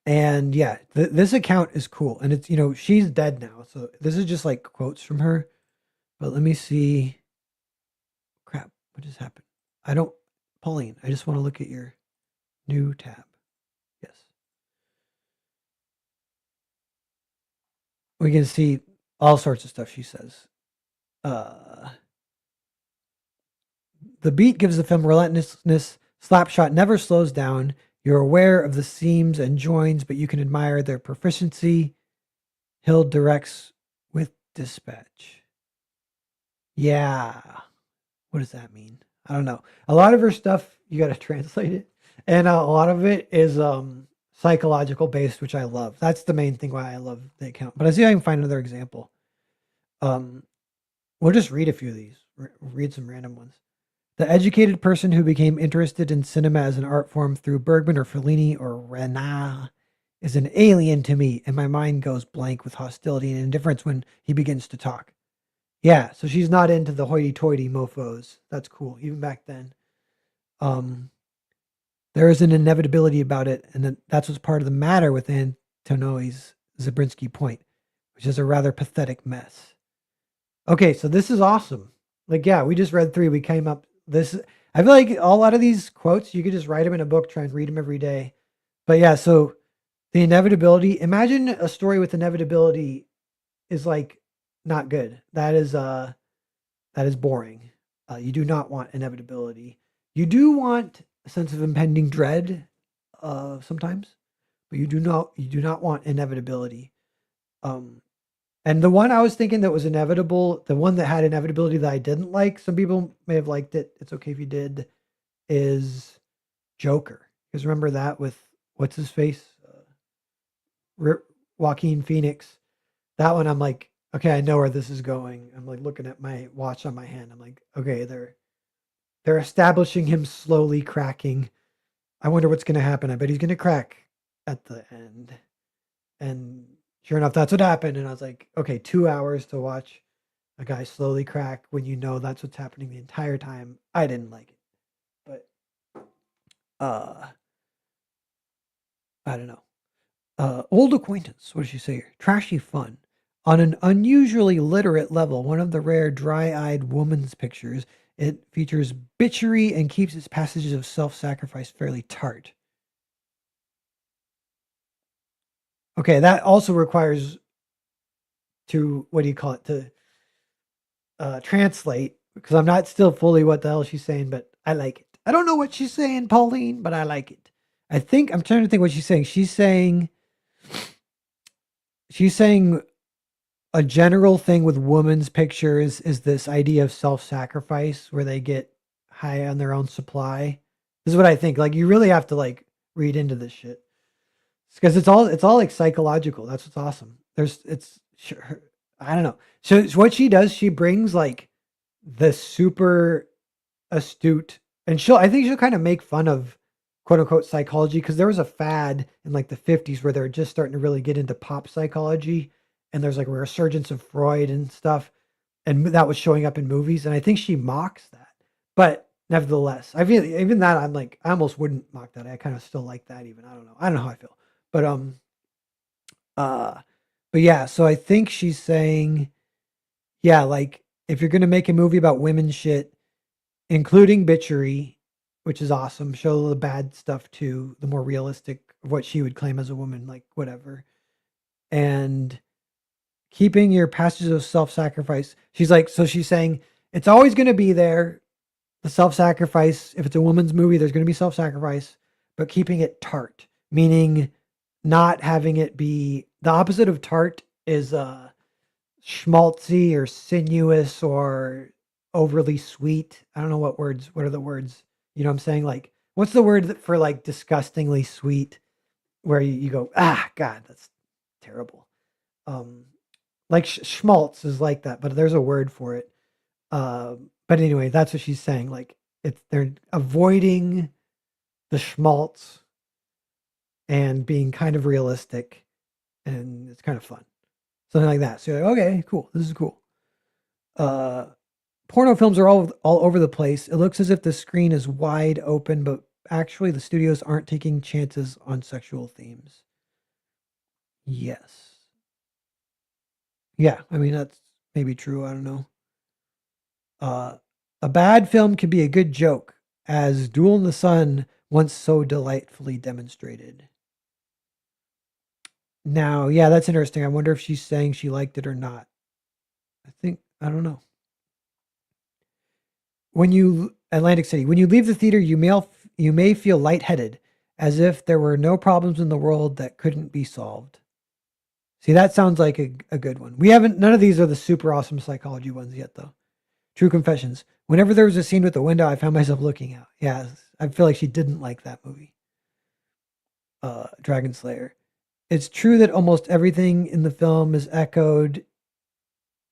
and yeah, this account is cool. And it's, she's dead now. So this is just like quotes from her. But let me see. Crap. What just happened? I don't, Pauline, I just want to look at your new tab. Yes. We can see all sorts of stuff she says. Uh, the beat gives the film relentlessness. Slapshot never slows down. You're aware of the seams and joins, but you can admire their proficiency. Hill directs with dispatch. Yeah. What does that mean? I don't know. A lot of her stuff you got to translate it, and a lot of it is psychological based, which I love. That's the main thing why I love the account. But I see if I can find another example. Um, we'll just read a few of these. Read some random ones. The educated person who became interested in cinema as an art form through Bergman or Fellini or Renard is an alien to me, and my mind goes blank with hostility and indifference when he begins to talk. Yeah, so she's not into the hoity-toity mofos. That's cool, even back then. Um, there is an inevitability about it, and that's what's part of the matter with Antonoi's Zabrinsky point, which is a rather pathetic mess. Okay, so this is awesome. Like, yeah, we just read three. We came up this. I feel like a lot of these quotes you could just write them in a book, try and read them every day. But yeah, so the inevitability. Imagine a story with inevitability is like not good. That is boring. You do not want inevitability. You do want a sense of impending dread, sometimes, but you do not want inevitability. Um, and the one I was thinking that was inevitable, the one that had inevitability that I didn't like, some people may have liked it. It's okay if you did. Is Joker? Because remember that with what's his face, Joaquin Phoenix. That one, I'm like, okay, I know where this is going. I'm like looking at my watch on my hand. I'm like, okay, they're establishing him slowly cracking. I wonder what's going to happen. I bet he's going to crack at the end. And sure enough, that's what happened. And I was like, okay, 2 hours to watch a guy slowly crack when you know that's what's happening the entire time. I didn't like it. But uh I don't know. Old acquaintance. What does she say here? Trashy fun. On an unusually literate level, one of the rare dry-eyed woman's pictures, it features bitchery and keeps its passages of self-sacrifice fairly tart. Okay, that also requires to, what do you call it, to translate, because I'm not still fully what the hell she's saying, but I like it. I don't know what she's saying, Pauline, but I like it. I think I'm trying to think what she's saying. She's saying a general thing with women's pictures is this idea of self-sacrifice where they get high on their own supply. This is what I think. Like you really have to like read into this shit because it's all like psychological. That's what's awesome. I don't know. So what she does, she brings like the super astute, and I think she'll kind of make fun of quote unquote psychology because there was a fad in like the 50s where they're just starting to really get into pop psychology, and there's like a resurgence of Freud and stuff, and that was showing up in movies, and I think she mocks that. But nevertheless, I feel even that I'm like I almost wouldn't mock that. I kind of still like that even. I don't know how I feel. But uh but yeah, so I think she's saying, yeah, like if you're gonna make a movie about women shit, including bitchery, which is awesome, show the bad stuff too, the more realistic of what she would claim as a woman, like whatever. And keeping your passages of self-sacrifice. She's like, so she's saying it's always gonna be there, the self-sacrifice. If it's a woman's movie, there's gonna be self-sacrifice, but keeping it tart, meaning not having it be the opposite of tart is schmaltzy or sinuous or overly sweet. I don't know what are the words? You know what I'm saying? Like, what's the word for like disgustingly sweet where you go, ah, God, that's terrible. Um, like schmaltz is like that, but there's a word for it. But anyway, that's what she's saying. Like, they're avoiding the schmaltz and being kind of realistic, and it's kind of fun. Something like that. So you're like, okay, cool. This is cool. Uh, Porno films are all over the place. It looks as if the screen is wide open, but actually the studios aren't taking chances on sexual themes. Yes. Yeah, I mean that's maybe true. I don't know. Uh, a bad film can be a good joke, as Duel in the Sun once so delightfully demonstrated. Now, yeah, that's interesting. I wonder if she's saying she liked it or not. I don't know. When you Atlantic City, when you leave the theater, you may feel lightheaded, as if there were no problems in the world that couldn't be solved. See, that sounds like a good one. We haven't None of these are the super awesome psychology ones yet, though. True confessions. Whenever there was a scene with the window, I found myself looking out. Yeah, I feel like she didn't like that movie. Dragon Slayer. It's true that almost everything in the film is echoed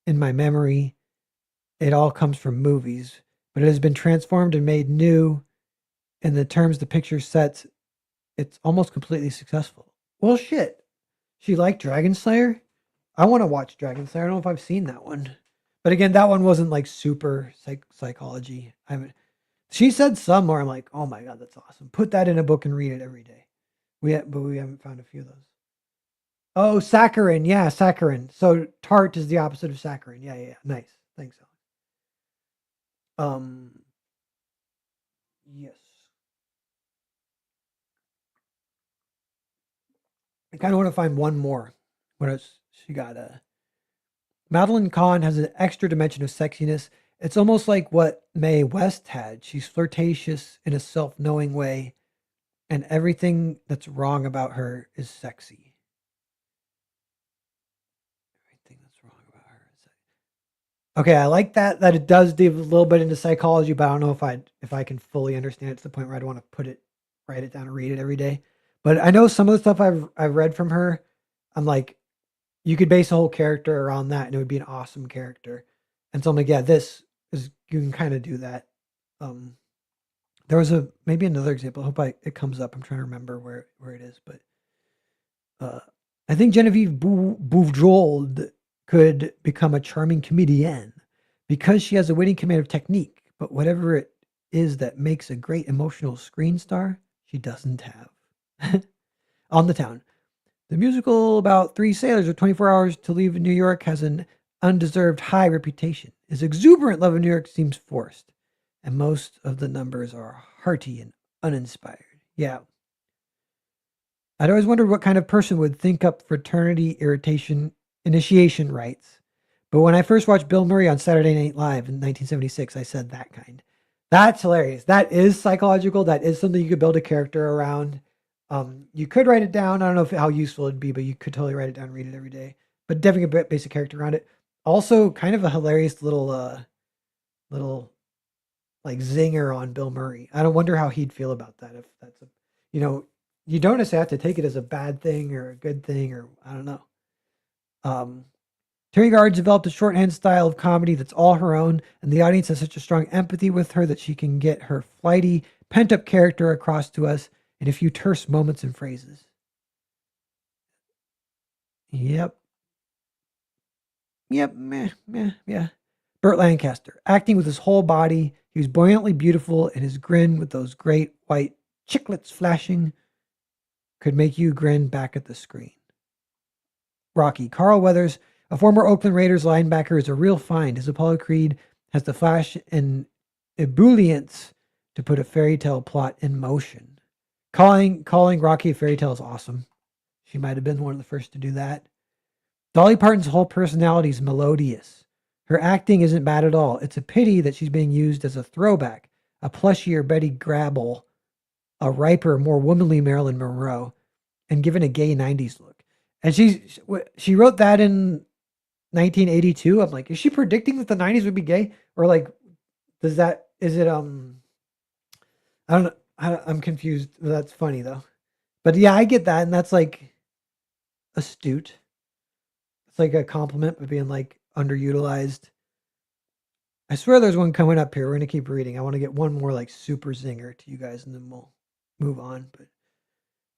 in my memory. It all comes from movies, but it has been transformed and made new in the terms the picture sets. It's almost completely successful. Well, shit. She liked Dragon Slayer? I want to watch Dragon Slayer. I don't know if I've seen that one. But again, that one wasn't like super psychology. I mean, she said some where I'm like, oh my God, that's awesome. Put that in a book and read it every day. But we haven't found a few of those. Oh, saccharin. Yeah, saccharin. So tart is the opposite of saccharin. Yeah, yeah, yeah. Nice. Thanks, Alex. Um, yes. I kind of want to find one more. What else she got? Madeline Kahn has an extra dimension of sexiness. It's almost like what Mae West had. She's flirtatious in a self-knowing way, and everything that's wrong about her is sexy. Everything that's wrong about her is sexy. Okay, I like that it does dive a little bit into psychology, but I don't know if I can fully understand it to the point where I'd want to write it down and read it every day. But I know some of the stuff I've read from her, I'm like, you could base a whole character around that and it would be an awesome character. And so I'm like, yeah, this is you can kind of do that. Um there was maybe another example. I hope it comes up. I'm trying to remember where it is, but uh I think Genevieve Bujold could become a charming comedienne because she has a witty command of technique, but whatever it is that makes a great emotional screen star, she doesn't have. On the town. The musical about three sailors with 24 hours to leave New York has an undeserved high reputation. His exuberant love of New York seems forced, and most of the numbers are hearty and uninspired. Yeah. I'd always wondered what kind of person would think up fraternity irritation initiation rites. But when I first watched Bill Murray on Saturday Night Live in 1976, I said that kind. That's hilarious. That is psychological. That is something you could build a character around. You could write it down. I don't know how useful it'd be, but you could totally write it down and read it every day. But definitely a basic character around it. Also, kind of a hilarious little like zinger on Bill Murray. I don't wonder how he'd feel about that if that's a, you know, you don't necessarily have to take it as a bad thing or a good thing or I don't know. Um, Terry Gard developed a shorthand style of comedy that's all her own, and the audience has such a strong empathy with her that she can get her flighty, pent up character across to us in a few terse moments and phrases. Yep. Yep. Meh, meh, yeah. Burt Lancaster, acting with his whole body. He was buoyantly beautiful, and his grin with those great white chiclets flashing could make you grin back at the screen. Rocky. Carl Weathers, a former Oakland Raiders linebacker, is a real find. His Apollo Creed has the flash and ebullience to put a fairy tale plot in motion. Calling Rocky a fairy tale is awesome. She might have been one of the first to do that. Dolly Parton's whole personality is melodious. Her acting isn't bad at all. It's a pity that she's being used as a throwback, a plushier Betty Grable, a riper, more womanly Marilyn Monroe, and given a gay 90s look. And she wrote that in 1982. I'm like, is she predicting that the 90s would be gay? Or like, is it, I don't know. I'm confused. That's funny though. But yeah, I get that. And that's like astute. It's like a compliment for being like underutilized. I swear there's one coming up here. We're going to keep reading. I want to get one more like super zinger to you guys and then we'll move on. But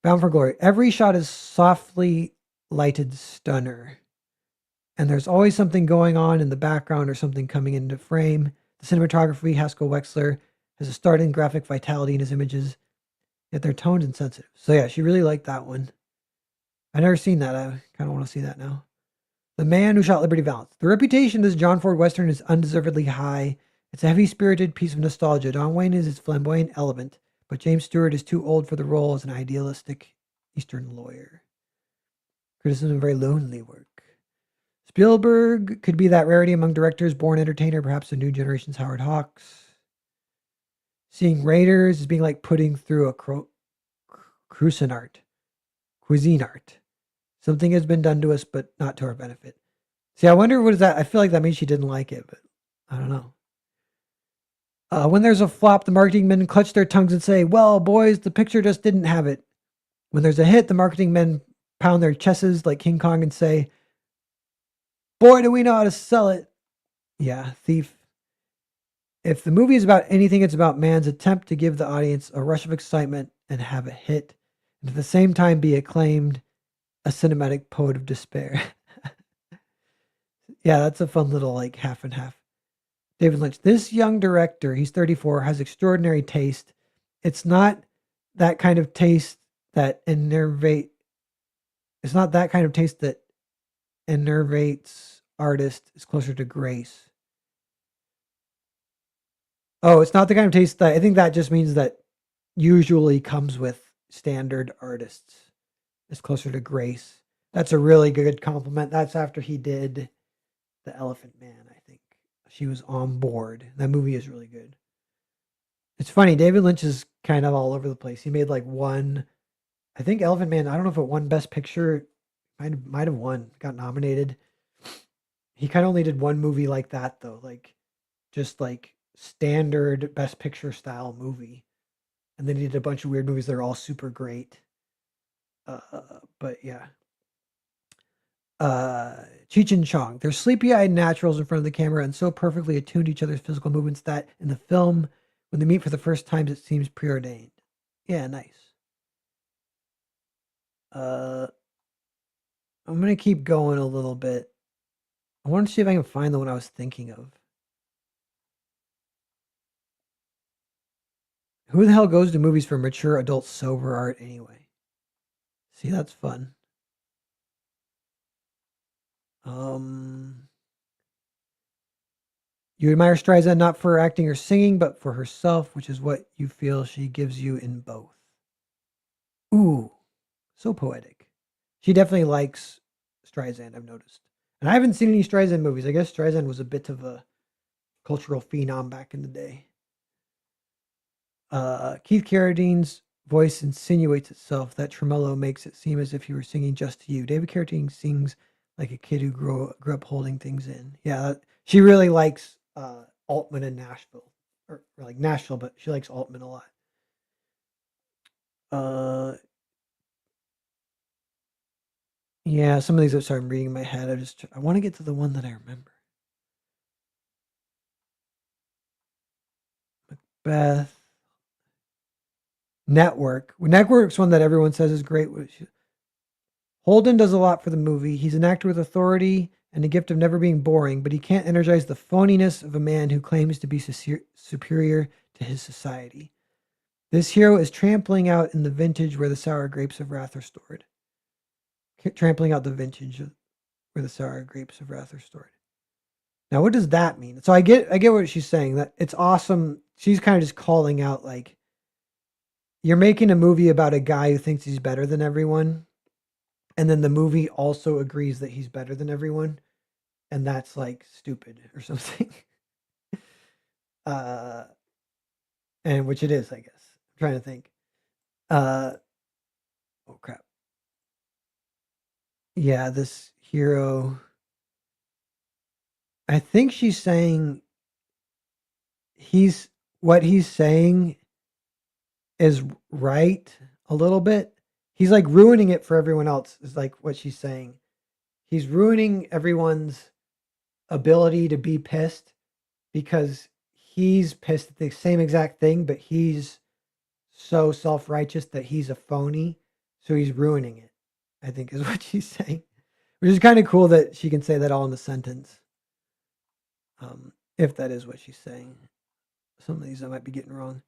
Bound for Glory. Every shot is softly lighted stunner. And there's always something going on in the background or something coming into frame. The cinematography, Haskell Wexler, has a startling graphic vitality in his images, yet they're toned and sensitive. So yeah, she really liked that one. I've never seen that. I kind of want to see that now. The Man Who Shot Liberty Valance. The reputation of this John Ford Western is undeservedly high. It's a heavy-spirited piece of nostalgia. Don Wayne is its flamboyant element, but James Stewart is too old for the role as an idealistic Eastern lawyer. Criticism of very lonely work. Spielberg could be that rarity among directors, born entertainer, perhaps a new generation's Howard Hawks. Seeing Raiders is being like putting through a cuisine art. Something has been done to us, but not to our benefit. See, I wonder what is that? I feel like that means she didn't like it, but I don't know. When there's a flop, the marketing men clutch their tongues and say, well, boys, the picture just didn't have it. When there's a hit, the marketing men pound their chests like King Kong and say, boy, do we know how to sell it. Yeah, Thief. If the movie is about anything, it's about man's attempt to give the audience a rush of excitement and have a hit, and at the same time be acclaimed a cinematic poet of despair. Yeah, that's a fun little like half and half. David Lynch. This young director, he's 34, has extraordinary taste. It's not that kind of taste that enervate. It's not that kind of taste that enervates artists. It's closer to grace. Oh, it's not the kind of taste that I think that just means that usually comes with standard artists. It's closer to grace. That's a really good compliment. That's after he did The Elephant Man, I think. She was on board. That movie is really good. It's funny, David Lynch is kind of all over the place. He made like one, I think Elephant Man, I don't know if it won Best Picture. Might have won, got nominated. He kind of only did one movie like that though, like just like standard Best Picture style movie. And then he did a bunch of weird movies that are all super great. But yeah. Cheech and Chong. They're sleepy-eyed naturals in front of the camera and so perfectly attuned to each other's physical movements that in the film, when they meet for the first time, it seems preordained. Yeah, nice. Uh, I'm gonna keep going a little bit. I want to see if I can find the one I was thinking of. Who the hell goes to movies for mature adult sober art anyway? See, that's fun. Um, you admire Streisand not for acting or singing, but for herself, which is what you feel she gives you in both. Ooh, so poetic. She definitely likes Streisand, I've noticed. And I haven't seen any Streisand movies. I guess Streisand was a bit of a cultural phenom back in the day. Keith Carradine's voice insinuates itself. That tremolo makes it seem as if he were singing just to you. David Carradine sings like a kid who grew up holding things in. Yeah, she really likes Altman in Nashville, or like Nashville, but she likes Altman a lot. Uh, yeah, some of these. I'm sorry, I'm reading in my head. I want to get to the one that I remember. Beth Network. Network's one that everyone says is great. Holden does a lot for the movie. He's an actor with authority and the gift of never being boring, but he can't energize the phoniness of a man who claims to be superior to his society. This hero is trampling out in the vintage where the sour grapes of wrath are stored. Trampling out the vintage where the sour grapes of wrath are stored. Now, what does that mean? So I get what she's saying. That it's awesome. She's kind of just calling out like you're making a movie about a guy who thinks he's better than everyone, and then the movie also agrees that he's better than everyone, and that's like stupid or something. uh and which it is, I guess. I'm trying to think. uh oh crap. Yeah, this hero, I think she's saying he's what he's saying is right a little bit. He's like ruining it for everyone else is like what she's saying. He's ruining everyone's ability to be pissed because he's pissed at the same exact thing, but he's so self-righteous that he's a phony, so he's ruining it, I think is what she's saying. Which is kind of cool that she can say that all in a sentence. If that is what she's saying. Some of these I might be getting wrong.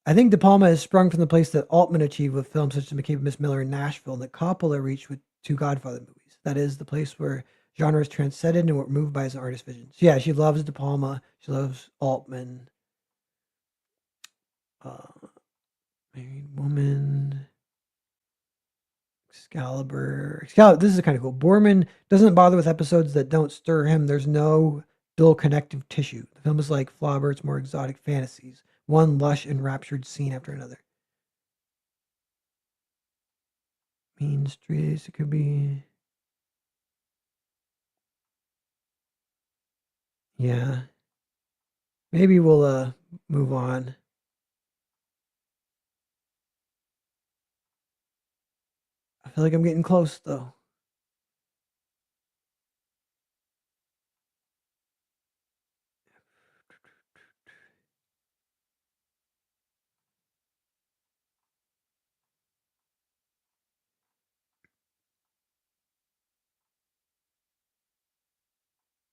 I think De Palma has sprung from the place that Altman achieved with films such as McCabe and Miss Miller in Nashville and that Coppola reached with two Godfather movies. That is the place where genres transcended and were moved by his artist vision. So yeah, she loves De Palma. She loves Altman. Uh, Married Woman. Excalibur. This is kind of cool. Borman doesn't bother with episodes that don't stir him. There's no dull connective tissue. The film is like Flaubert's more exotic fantasies, one lush, enraptured scene after another. Mean Streets, it could be. Yeah. Maybe we'll move on. I feel like I'm getting close though.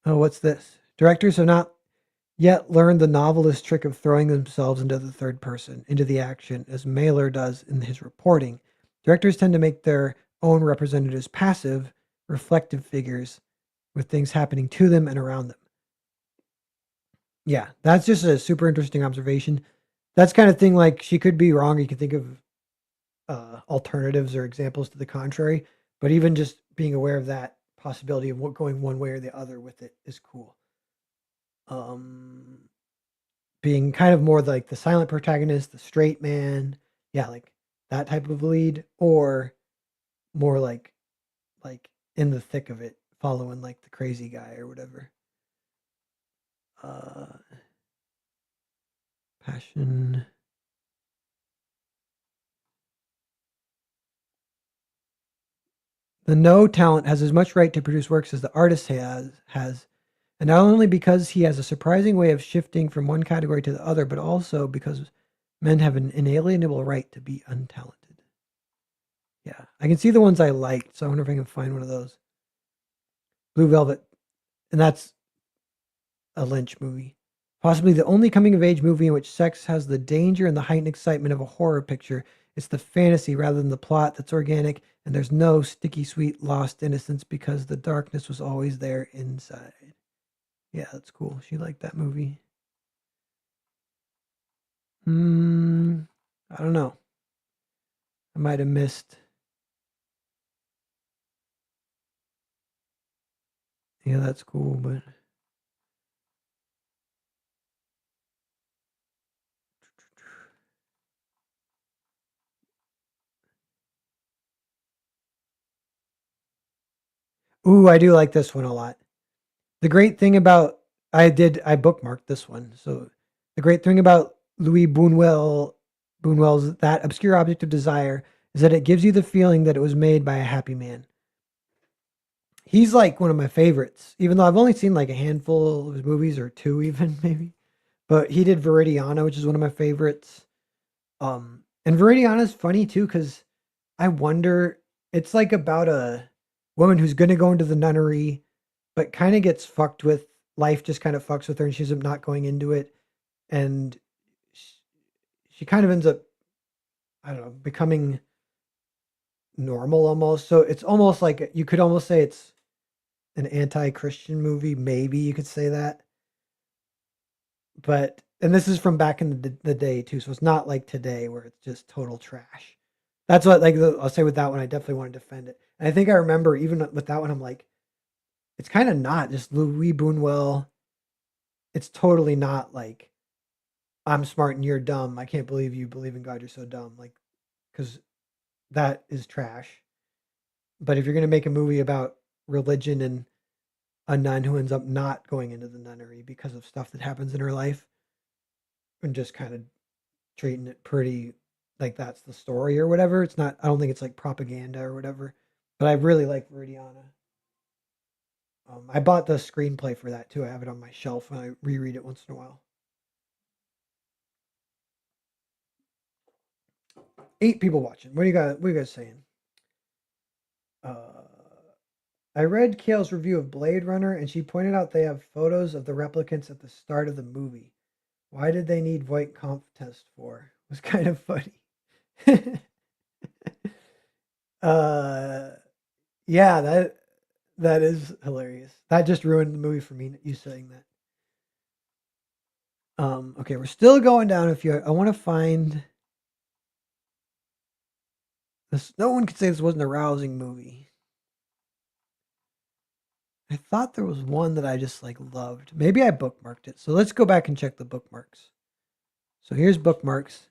Oh, what's this? Directors have not yet learned the novelist trick of throwing themselves into the third person, into the action, as Mailer does in his reporting. Directors tend to make their own representatives passive, reflective figures with things happening to them and around them. Yeah, that's just a super interesting observation. That's kind of thing like she could be wrong. You could think of alternatives or examples to the contrary, but even just being aware of that possibility of what going one way or the other with it is cool. Um, Being kind of more like the silent protagonist, the straight man, yeah, like that type of lead, or more like in the thick of it, following like the crazy guy or whatever. Uh, Passion. The no talent has as much right to produce works as the artist has, and not only because he has a surprising way of shifting from one category to the other, but also because men have an inalienable right to be untalented. Yeah, I can see the ones I liked, so I wonder if I can find one of those. Blue Velvet, and that's a Lynch movie. Possibly the only coming of age movie in which sex has the danger and the heightened excitement of a horror picture It's the fantasy rather than the plot that's organic, and there's no sticky sweet lost innocence because the darkness was always there inside. Yeah, that's cool. She liked that movie. Hmm. I don't know. I might have missed. Yeah, that's cool, but ooh, I do like this one a lot. The great thing about I bookmarked this one. So the great thing about Louis Buñuel's That Obscure Object of Desire is that it gives you the feeling that it was made by a happy man. He's like one of my favorites, even though I've only seen like a handful of his movies or two even maybe. But he did Viridiana, which is one of my favorites. And Viridiana is funny too because I wonder it's like about a woman who's going to go into the nunnery, but kind of gets fucked with. Life just kind of fucks with her, and she's not going into it, and she, she kind of ends up, I don't know, becoming normal almost. So it's almost like you could almost say it's an anti-Christian movie. Maybe you could say that, but and this is from back in the day too, so it's not like today where it's just total trash. That's what like I'll say with that one. I definitely want to defend it, and I think I remember even with that one, I'm like, it's kind of not just Louis Buñuel. It's totally not like I'm smart and you're dumb. I can't believe you believe in God. You're so dumb. Like, because that is trash. But if you're gonna make a movie about religion and a nun who ends up not going into the nunnery because of stuff that happens in her life, and just kind of treating it pretty like that's the story or whatever. It's not. I don't think it's like propaganda or whatever. But I really like Viridiana. I bought the screenplay for that too. I have it on my shelf and I reread it once in a while. 8 people watching. What do you got? What are you guys saying? Uh, I read Kale's review of Blade Runner, and she pointed out they have photos of the replicants at the start of the movie. Why did they need Voight Kampf test for? It was kind of funny. uh, yeah, that is hilarious. That just ruined the movie for me. You saying that. Okay, we're still going down. If you, I want to find this. No one could say this wasn't a rousing movie. I thought there was one that I just like loved. Maybe I bookmarked it. So let's go back and check the bookmarks. So here's bookmarks.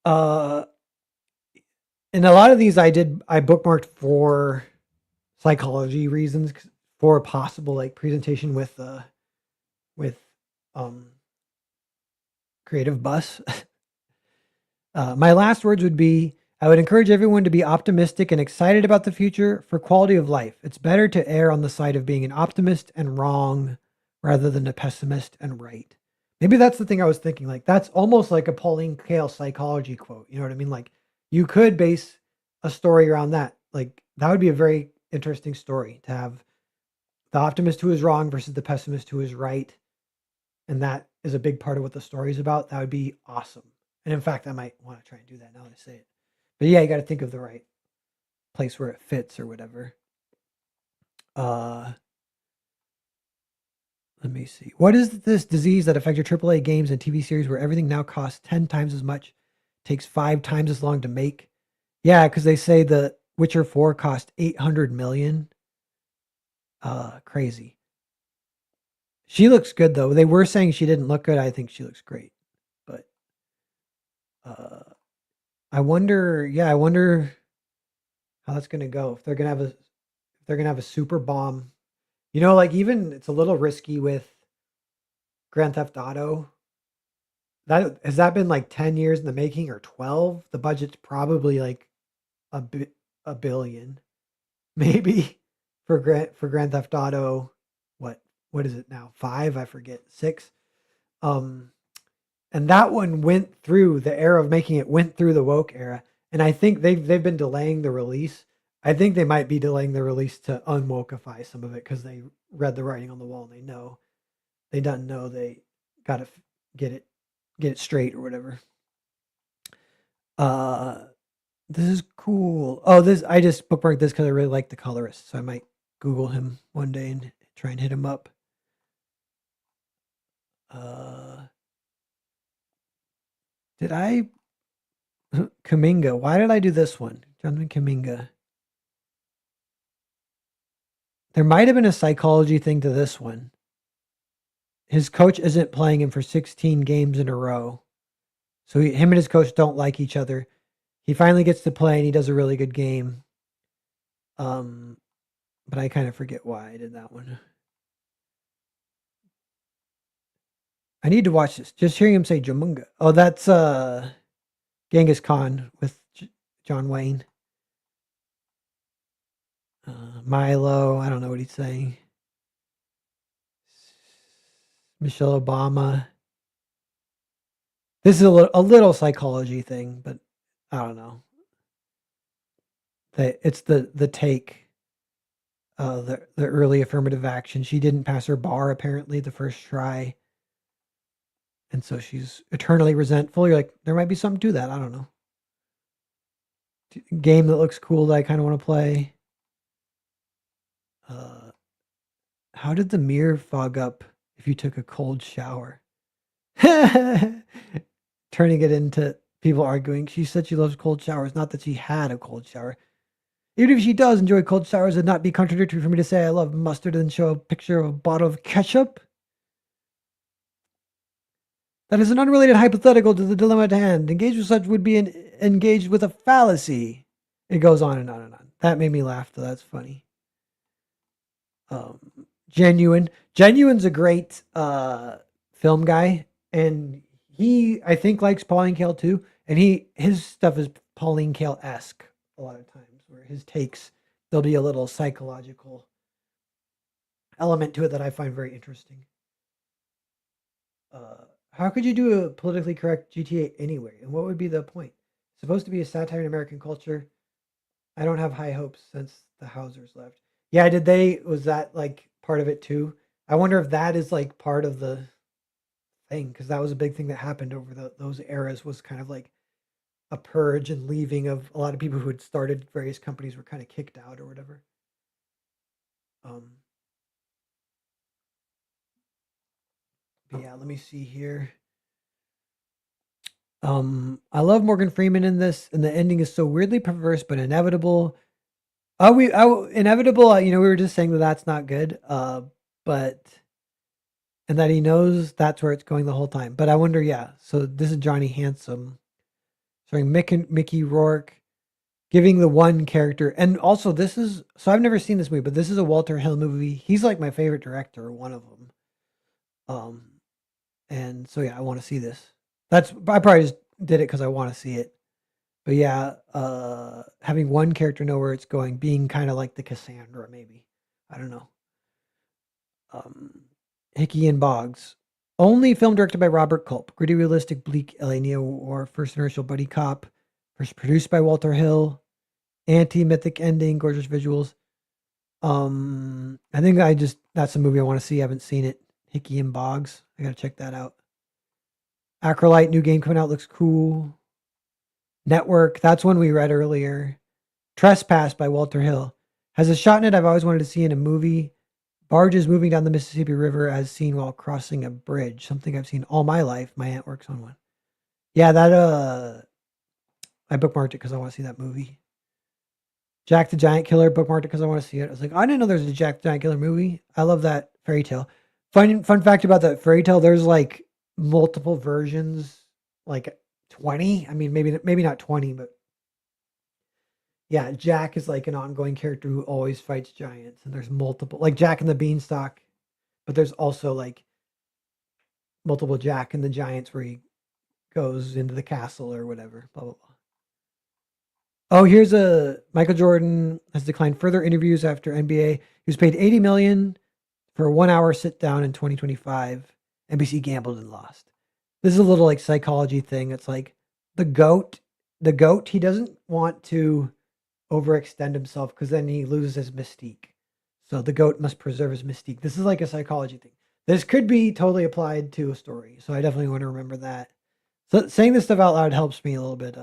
Uh, and a lot of these I bookmarked for psychology reasons for a possible like presentation with um creative bus. My last words would be I would encourage everyone to be optimistic and excited about the future for quality of life. It's better to err on the side of being an optimist and wrong rather than a pessimist and right. Maybe that's the thing I was thinking. Like, that's almost like a Pauline Kael psychology quote. You know what I mean? Like, you could base a story around that. Like, that would be a very interesting story to have the optimist who is wrong versus the pessimist who is right. And that is a big part of what the story is about. That would be awesome. And in fact, I might want to try and do that now that I say it. But yeah, you got to think of the right place where it fits or whatever. Uh, Let me see. What is this disease that affects your AAA games and TV series where everything now costs 10 times as much, takes 5 times as long to make? Yeah, because they say the Witcher 4 cost 800 million. Crazy. She looks good though. They were saying she didn't look good. I think she looks great. But uh I wonder, yeah, I wonder how that's gonna go. If they're gonna have a super bomb. You know, like even it's a little risky with Grand Theft Auto. That has that been like 10 years in the making or 12? The budget's probably like a billion, maybe for Grand Theft Auto. What what is it now? 5? I forget. 6. Um, and that one went through the era of making it went through the woke era, and I think they've been delaying the release. I think they might be delaying the release to unwokify some of it because they read the writing on the wall and they don't know they got to get it straight or whatever. Uh, this is cool. Oh, this I just bookmarked this because I really like the colorist, so I might Google him one day and try and hit him up. Uh, did I Kaminga? Why did I do this one? Jonathan Kaminga. There might have been a psychology thing to this one. His coach isn't playing him for 16 games in a row. So him and his coach don't like each other. He finally gets to play and he does a really good game. Um, but I kind of forget why I did that one. I need to watch this. Just hearing him say Jamunga. Oh, that's Genghis Khan with John Wayne. Milo. I don't know what he's saying. Michelle Obama. This is a little psychology thing, but I don't know. It's the take. The early affirmative action. She didn't pass her bar apparently the first try, and so she's eternally resentful. You're like, there might be something to that. I don't know. Game that looks cool that I kind of want to play. How did the mirror fog up if you took a cold shower? Turning it into people arguing. She said she loves cold showers, not that she had a cold shower. Even if she does enjoy cold showers, it'd not be contradictory for me to say I love mustard and show a picture of a bottle of ketchup. That is an unrelated hypothetical to the dilemma at hand. Engaged with such would be engaged with a fallacy. It goes on and on and on. That made me laugh, though. That's funny. Um, Genuine's a great film guy, and he I think likes Pauline Kael too. And his stuff is Pauline Kael esque a lot of times, where his takes there'll be a little psychological element to it that I find very interesting. How could you do a politically correct GTA anyway? And what would be the point? It's supposed to be a satire in American culture. I don't have high hopes since the Hausers left. Yeah, was that like part of it too? I wonder if that is like part of the thing because that was a big thing that happened over those eras was kind of like a purge and leaving of a lot of people who had started various companies were kind of kicked out or whatever. Um, but yeah, let me see here. I love Morgan Freeman in this, and the ending is so weirdly perverse but inevitable. Inevitable. We were just saying that that's not good. But and that he knows that's where it's going the whole time. But I wonder, yeah. So this is Johnny Handsome, starring Mickey Rourke, giving the one character, and also this is so I've never seen this movie, but this is a Walter Hill movie. He's like my favorite director, one of them. Um, and so yeah, I want to see this. I probably just did it because I want to see it. But yeah, having one character know where it's going, being kind of like the Cassandra, maybe. I don't know. Um, Hickey and Boggs. Only film directed by Robert Culp. Gritty, realistic, bleak LA neo or first inertial buddy cop. First produced by Walter Hill. Anti-mythic ending, gorgeous visuals. I think that's a movie I want to see. I haven't seen it. Hickey and Boggs. I gotta check that out. Acrolite, new game coming out, looks cool. Network, that's one we read earlier. Trespass by Walter Hill. Has a shot in it I've always wanted to see in a movie. Barges moving down the Mississippi River as seen while crossing a bridge. Something I've seen all my life. My aunt works on one. Yeah, that I bookmarked it because I want to see that movie. Jack the Giant Killer, bookmarked it because I want to see it. I was like, I didn't know there's a Jack the Giant Killer movie. I love that fairy tale. Fun fact about that fairy tale, there's like multiple versions, like 20. I mean, maybe not 20, but yeah, Jack is like an ongoing character who always fights giants, and there's multiple, like Jack and the Beanstalk, but there's also like multiple Jack and the Giants where he goes into the castle or whatever. Blah blah blah. Oh, here's a Michael Jordan has declined further interviews after NBA. He was paid 80 million for a 1 hour sit down in 2025. NBC gambled and lost. This is a little like psychology thing. It's like the goat, he doesn't want to overextend himself because then he loses his mystique. So the goat must preserve his mystique. This is like a psychology thing. This could be totally applied to a story. So I definitely want to remember that. So saying this stuff out loud helps me a little bit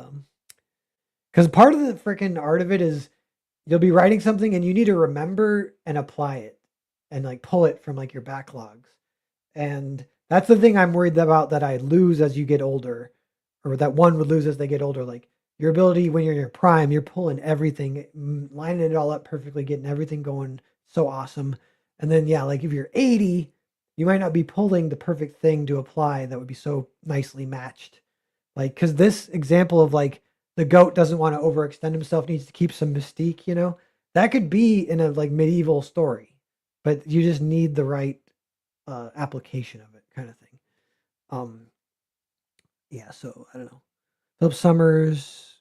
Because part of the freaking art of it is you'll be writing something and you need to remember and apply it and like pull it from like your backlogs. And that's the thing I'm worried about that I lose as you get older, or that one would lose as they get older. Like your ability when you're in your prime, you're pulling everything, lining it all up perfectly, getting everything going so awesome. And then, yeah, like if you're 80, you might not be pulling the perfect thing to apply that would be so nicely matched. Like, because this example of like the goat doesn't want to overextend himself, needs to keep some mystique, that could be in a like medieval story, but you just need the right application of it, kind of thing. Um, yeah, so I don't know. Philip Summers.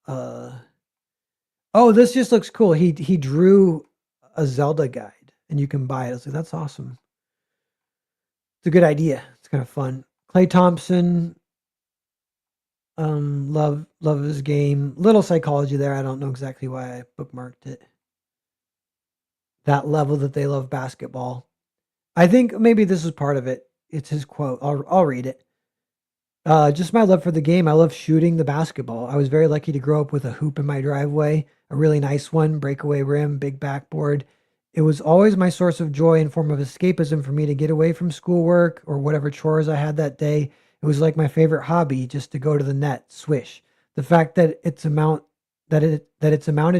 Uh, oh, this just looks cool. He drew a Zelda guide, and you can buy it. I was like, that's awesome. It's a good idea. It's kind of fun. Clay Thompson. Love his game. Little psychology there. I don't know exactly why I bookmarked it. That level that they love basketball. I think maybe this is part of it. It's his quote. I'll read it. Just my love for the game. I love shooting the basketball. I was very lucky to grow up with a hoop in my driveway, a really nice one, breakaway rim, big backboard. It was always my source of joy and form of escapism for me to get away from schoolwork or whatever chores I had that day. It was like my favorite hobby just to go to the net, swish. The fact that it's amounted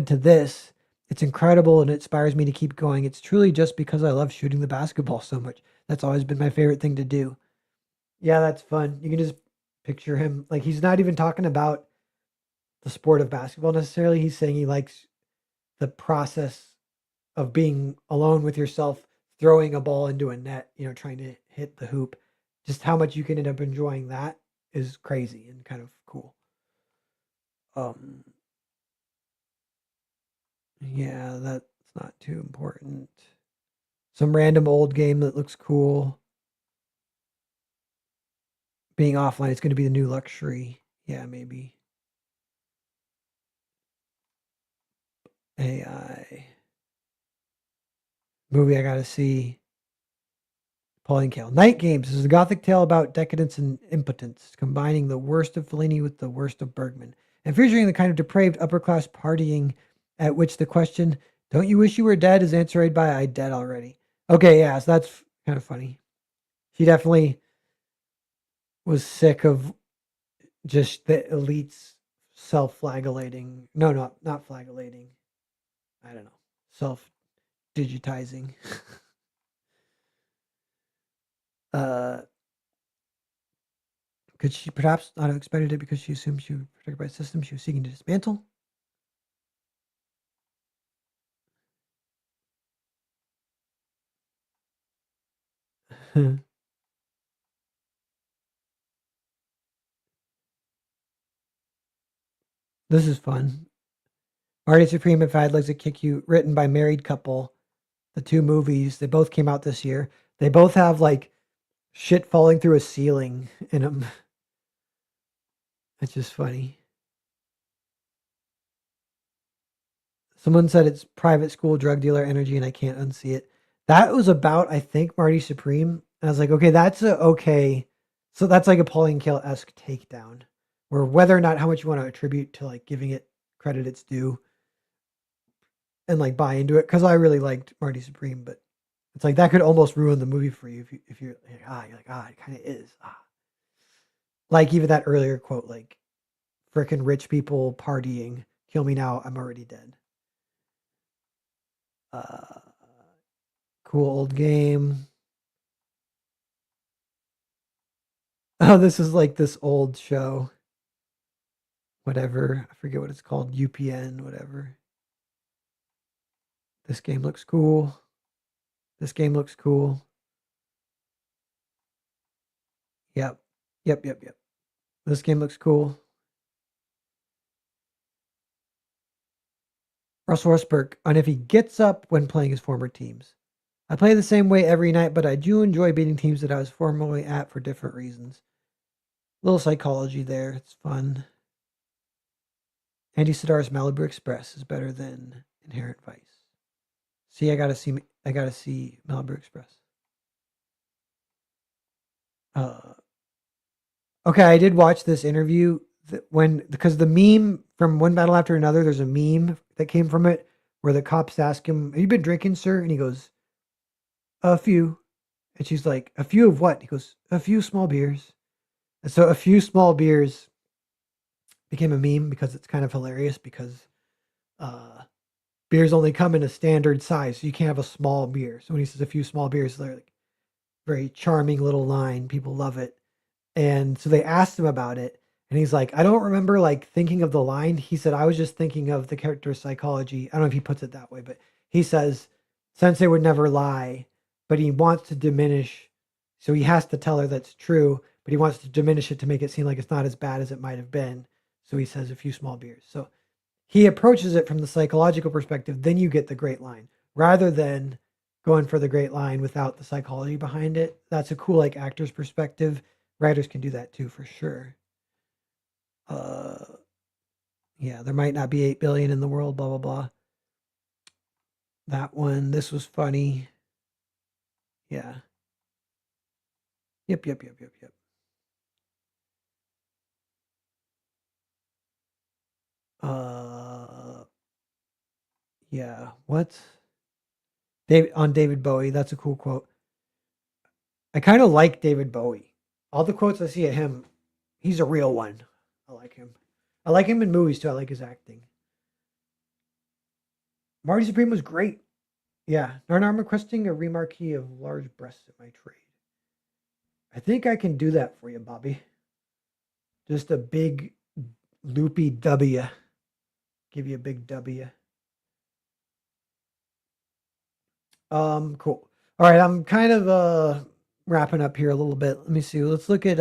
to this, it's incredible and it inspires me to keep going. It's truly just because I love shooting the basketball so much. That's always been my favorite thing to do. Yeah, that's fun. You can just picture him like he's not even talking about the sport of basketball necessarily. He's saying he likes the process of being alone with yourself, throwing a ball into a net, trying to hit the hoop. Just how much you can end up enjoying that is crazy and kind of cool. Um, yeah, that's not too important. Some random old game that looks cool. Being offline, it's going to be the new luxury. Yeah, maybe. AI movie I gotta see. Pauline Kael. Night Games is a gothic tale about decadence and impotence, combining the worst of Fellini with the worst of Bergman, and featuring the kind of depraved upper class partying at which the question, "Don't you wish you were dead?" is answered by "I dead already." Okay, yeah, so that's kind of funny. She definitely was sick of just the elites self-flagellating. No, not flagellating. I don't know. Self-digitizing. uh Could she perhaps not have expected it because she assumed she would be protected by a system she was seeking to dismantle? This is fun. Marty Supreme, If I Had Legs to Kick You, written by Married Couple. The two movies, they both came out this year. They both have like shit falling through a ceiling in them. It's just funny. Someone said it's private school drug dealer energy, and I can't unsee it. That was about, I think, Marty Supreme. And I was like, okay, that's a okay. So that's like a Pauline Kael esque takedown, where whether or not how much you want to attribute to like giving it credit it's due and like buy into it, because I really liked Marty Supreme, but it's like that could almost ruin the movie for you if you're like it kind of is like even that earlier quote like freaking rich people partying, kill me now, I'm already dead. Uh, cool old game. Oh, this is like this old show. Whatever. I forget what it's called. UPN, whatever. This game looks cool. This game looks cool. Yep. Yep. This game looks cool. Russell Westbrook on if he gets up when playing his former teams. I play the same way every night, but I do enjoy beating teams that I was formerly at for different reasons. Little psychology there. It's fun. Andy Sidar's Malibu Express is better than Inherent Vice. See, I gotta see Malibu Express. Uh, okay, I did watch this interview. because the meme from One Battle After Another, there's a meme that came from it where the cops ask him, "Have you been drinking, sir?" And he goes, "A few." And she's like, "A few of what?" He goes, "A few small beers." And so a few small beers became a meme because it's kind of hilarious because uh, beers only come in a standard size, so you can't have a small beer. So when he says a few small beers, they're like very charming little line. People love it. And so they asked him about it, and he's like, "I don't remember like thinking of the line." He said, "I was just thinking of the character's psychology." I don't know if he puts it that way, but he says Sensei would never lie, but he wants to diminish. So he has to tell her that's true, but he wants to diminish it to make it seem like it's not as bad as it might have been. So he says a few small beers. So he approaches it from the psychological perspective. Then you get the great line rather than going for the great line without the psychology behind it. That's a cool like actor's perspective. Writers can do that too for sure. Uh, yeah, there might not be 8 billion in the world. Blah blah blah. That one. This was funny. Yeah. Yep. Yep. Yep. Yep. Yep. Uh. Yeah. What? David Bowie. That's a cool quote. I kind of like David Bowie. All the quotes I see of him, he's a real one. I like him. I like him in movies too. I like his acting. Marty Supreme was great. Yeah. Narnar requesting a remarquee of large breasts at my trade. I think I can do that for you, Bobby. Just a big loopy W. Give you a big W. Cool. All right, I'm kind of wrapping up here a little bit. Let me see. Let's look at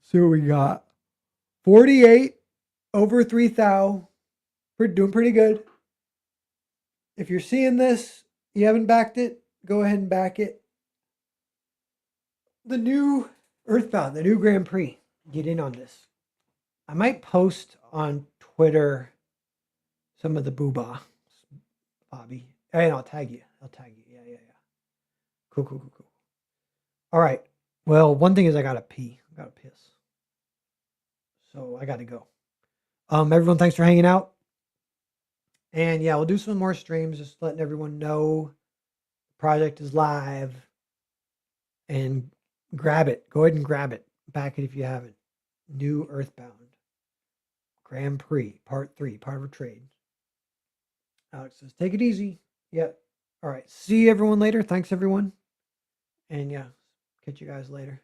see what we got. 48 over 3,000. We're doing pretty good. If you're seeing this, you haven't backed it, go ahead and back it. The new Earthbound, the new Grand Prix. Get in on this. I might post on Twitter some of the boobah, Bobby. And I'll tag you. I'll tag you. Yeah, yeah, yeah. Cool, cool, cool, cool. All right. Well, one thing is I gotta pee. I gotta piss. So I gotta go. Everyone, thanks for hanging out. And yeah, we'll do some more streams, just letting everyone know the project is live. And grab it. Go ahead and grab it. Back it if you haven't. New Earthbound. Grand Prix, part 3, part of a trade. Alex says, take it easy. Yep. All right. See everyone later. Thanks, everyone. And yeah, catch you guys later.